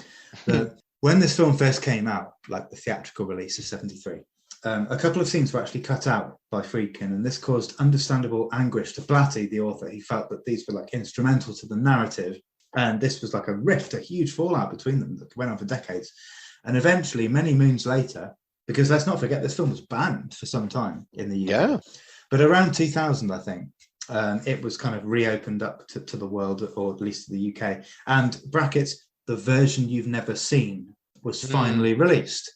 that when this film first came out, like the theatrical release of 73, a couple of scenes were actually cut out by Friedkin, and this caused understandable anguish to Blatty, the author. He felt that these were like instrumental to the narrative, and this was like a rift, a huge fallout between them that went on for decades. And eventually, many moons later, because let's not forget, this film was banned for some time in the UK. Yeah. But around 2000, I think, it was kind of reopened up to the world, or at least to the UK. And brackets, the version you've never seen was finally released,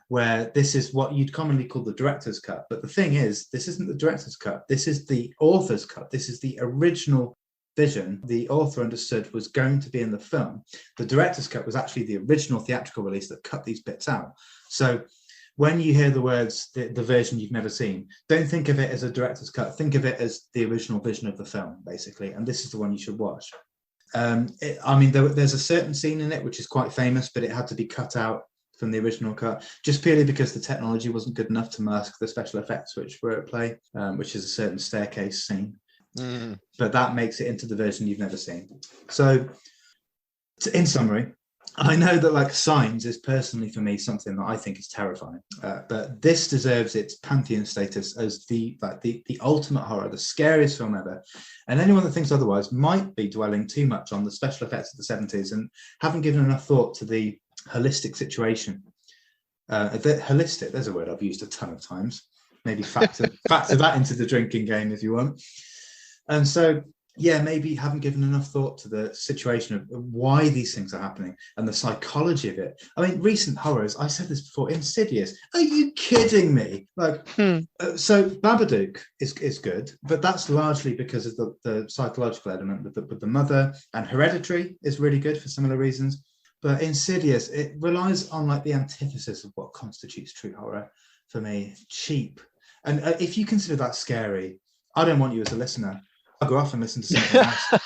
where this is what you'd commonly call the director's cut. But the thing is, this isn't the director's cut. This is the author's cut. This is the original vision the author understood was going to be in the film. The director's cut was actually the original theatrical release that cut these bits out. So when you hear the words, the version you've never seen, don't think of it as a director's cut. Think of it as the original vision of the film, basically. And this is the one you should watch. There's a certain scene in it which is quite famous, but it had to be cut out from the original cut, just purely because the technology wasn't good enough to mask the special effects which were at play, which is a certain staircase scene. But that makes it into the version you've never seen. So in summary, I know that like Signs is personally for me something that I think is terrifying, but this deserves its pantheon status as the ultimate horror, the scariest film ever. And anyone that thinks otherwise might be dwelling too much on the special effects of the 70s and haven't given enough thought to the holistic situation. Holistic, there's a word I've used a ton of times. Maybe factor that into the drinking game if you want. And so, yeah, maybe haven't given enough thought to the situation of why these things are happening and the psychology of it. I mean, recent horrors, I said this before, Insidious. Are you kidding me? So Babadook is good, but that's largely because of the psychological element with the mother, and Hereditary is really good for similar reasons. But Insidious, it relies on like the antithesis of what constitutes true horror for me, cheap. And if you consider that scary, I don't want you as a listener. I'll go off and listen to something else.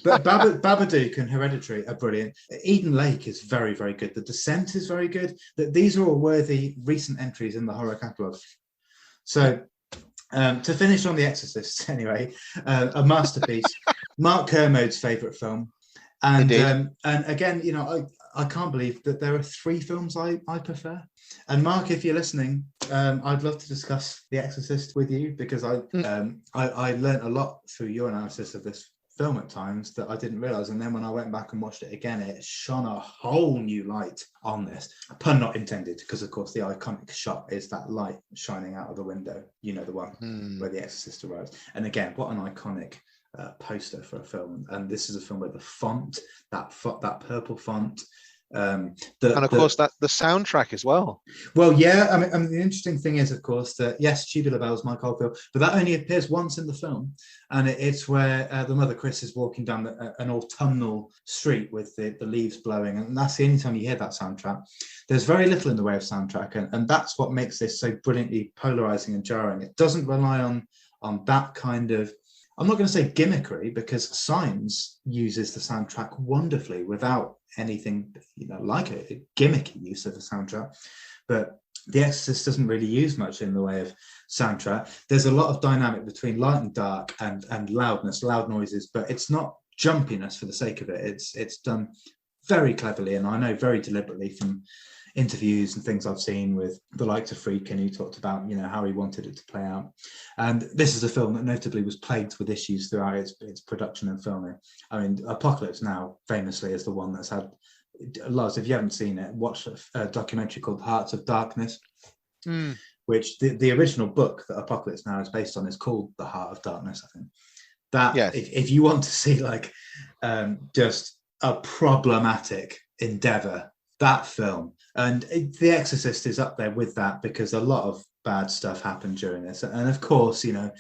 But Babadook and Hereditary are brilliant. Eden Lake is very, very good. The Descent is very good. These are all worthy recent entries in the horror catalogue. So to finish on The Exorcist, anyway, a masterpiece. Mark Kermode's favourite film. And again, you know, I can't believe that there are 3 films I prefer. And Mark, if you're listening, I'd love to discuss The Exorcist with you, because I learned a lot through your analysis of this film at times that I didn't realise. And then when I went back and watched it again, it shone a whole new light on this. Pun not intended, because of course the iconic shot is that light shining out of the window. You know, the one where the Exorcist arrives. And again, what an iconic poster for a film. And this is a film where the font, that purple font, and of course the soundtrack as well. Well, yeah, I mean the interesting thing is, of course, that yes, Tubular Bells, Mike Oldfield, but that only appears once in the film, and it's where the mother Chris is walking down an autumnal street with the leaves blowing, and that's the only time you hear that soundtrack. There's very little in the way of soundtrack, and that's what makes this so brilliantly polarizing and jarring. It doesn't rely on that kind of, I'm not going to say gimmickry, because Signs uses the soundtrack wonderfully without anything, you know, like a gimmicky use of the soundtrack. But The Exorcist doesn't really use much in the way of soundtrack. There's a lot of dynamic between light and dark and loudness, loud noises, but it's not jumpiness for the sake of it. It's done very cleverly, and I know very deliberately from interviews and things I've seen with the likes of Friedkin, who talked about, you know, how he wanted it to play out. And this is a film that notably was plagued with issues throughout its production and filming. I mean, Apocalypse Now famously is the one that's had, Lars, if you haven't seen it, watch a documentary called Hearts of Darkness, which the original book that Apocalypse Now is based on is called The Heart of Darkness, I think. That, yes. If you want to see like just a problematic endeavour, that film. And The Exorcist is up there with that, because a lot of bad stuff happened during this. And of course, you know,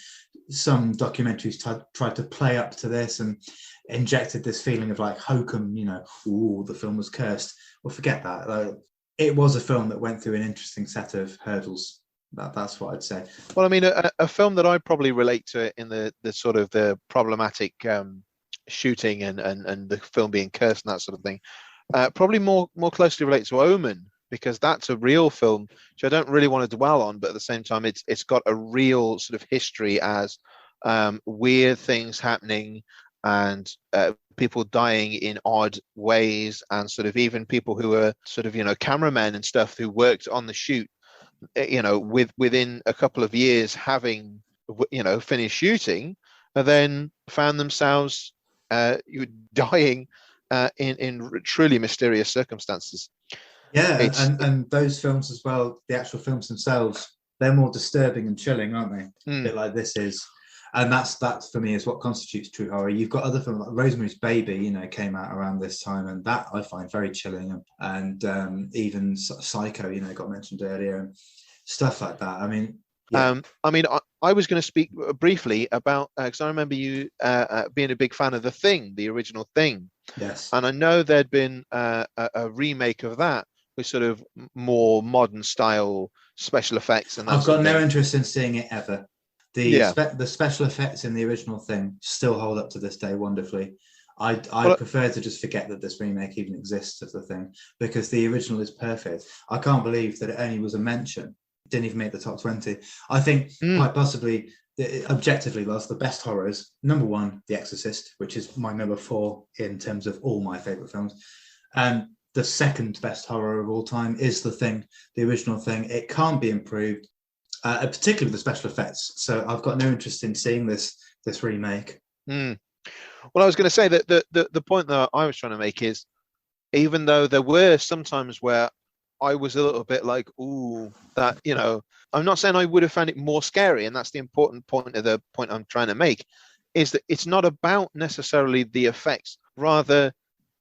some documentaries tried to play up to this and injected this feeling of like hokum, you know, ooh, the film was cursed. Well, forget that. It was a film that went through an interesting set of hurdles That's what I'd say. Well, I mean, a film that I probably relate to it in the sort of the problematic shooting and the film being cursed and that sort of thing, probably more closely relates to Omen, because that's a real film which I don't really want to dwell on, but at the same time, it's got a real sort of history as weird things happening and people dying in odd ways, and sort of even people who are sort of cameramen and stuff who worked on the shoot, within a couple of years having finished shooting, and then found themselves dying in truly mysterious circumstances. Yeah, It's and those films as well, the actual films themselves, they're more disturbing and chilling, aren't they? A bit like this is. And that's for me is what constitutes true horror. You've got other films like Rosemary's Baby, came out around this time, and that I find very chilling. And even Psycho, got mentioned earlier, and stuff like that. I mean, yeah. I was going to speak briefly about because I remember you being a big fan of The Thing, the original Thing. Yes. And I know there'd been a remake of that with sort of more modern style special effects, and I've got no interest in seeing it ever. The special effects in the original Thing still hold up to this day wonderfully. I prefer to just forget that this remake even exists of The Thing, because the original is perfect. I can't believe that it only was a mention. It didn't even make the top 20. I think quite possibly, objectively, Lars, the best horrors, number one, The Exorcist, which is my number 4 in terms of all my favourite films. And the second best horror of all time is The Thing, the original Thing. It can't be improved. Particularly with the special effects. So I've got no interest in seeing this remake. Well, I was going to say that the point that I was trying to make is, even though there were some times where I was a little bit like, ooh, that, I'm not saying I would have found it more scary, and that's the important point of the point I'm trying to make, is that it's not about necessarily the effects. Rather,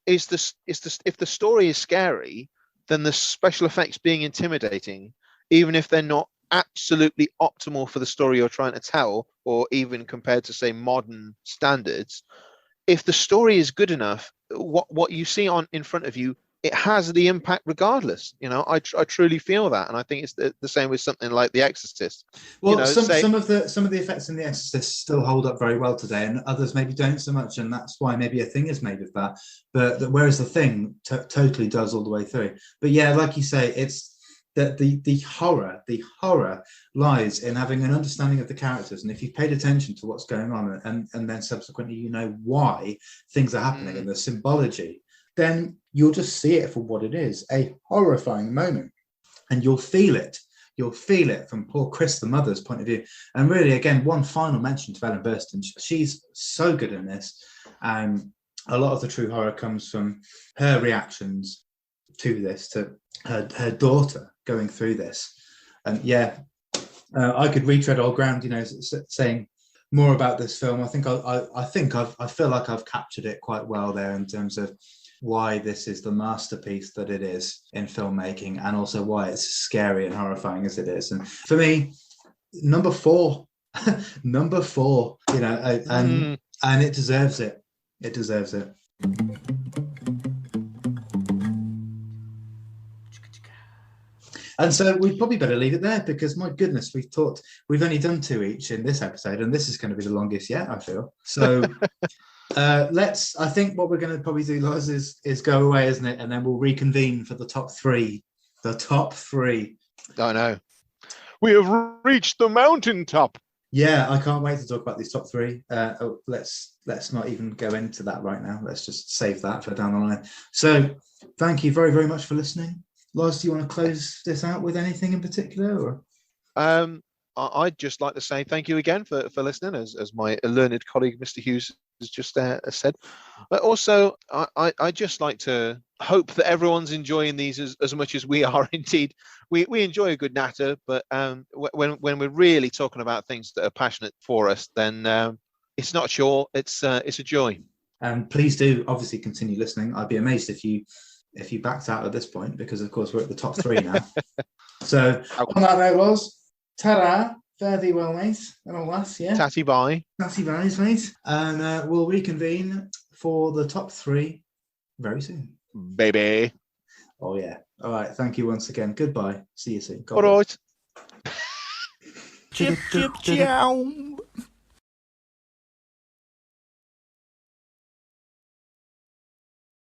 if the story is scary, then the special effects being intimidating, even if they're not absolutely optimal for the story you're trying to tell, or even compared to, say, modern standards, if the story is good enough, what you see in front of you, it has the impact regardless. I truly feel that, and I think it's the same with something like The Exorcist. Well, some of the effects in The Exorcist still hold up very well today, and others maybe don't so much, and that's why maybe a Thing is made of that. But whereas The Thing totally does all the way through. But yeah, like you say, it's that the horror lies in having an understanding of the characters, and if you've paid attention to what's going on, and then subsequently why things are happening and the symbology, then you'll just see it for what it is, a horrifying moment, and you'll feel it from poor Chris, the mother's point of view. And really, again, one final mention to Ellen Burstyn. She's so good in this, and a lot of the true horror comes from her reactions to this, to her daughter going through this. And I could retread old ground, saying more about this film. I feel like I've captured it quite well there in terms of why this is the masterpiece that it is in filmmaking, and also why it's scary and horrifying as it is. And for me, number 4, and it deserves it. It deserves it. And so we'd probably better leave it there, because my goodness, we've only done 2 each in this episode, and this is going to be the longest yet, I feel. So I think what we're going to probably do, Lars, is go away, isn't it? And then we'll reconvene for the top 3. The top 3. I know. We have reached the mountaintop. Yeah, I can't wait to talk about these top 3. Let's not even go into that right now. Let's just save that for down the line. So thank you very, very much for listening. Lars, do you want to close this out with anything in particular? Or? I'd just like to say thank you again for listening, as my learned colleague, Mr. Hughes, has just said. But also, I'd just like to hope that everyone's enjoying these as much as we are. Indeed, we enjoy a good natter, but when we're really talking about things that are passionate for us, then it's not a chore, it's a joy. And please do obviously continue listening. I'd be amazed if you backed out at this point, because of course we're at the top 3 now. So on that note, was ta-da, fare thee well, mate, and all that, yeah. Tatty bye. Tatty byes, mate. And we'll reconvene for the top 3 very soon. Baby. Oh yeah. All right. Thank you once again. Goodbye. See you soon. All right. Chip, chip, chow.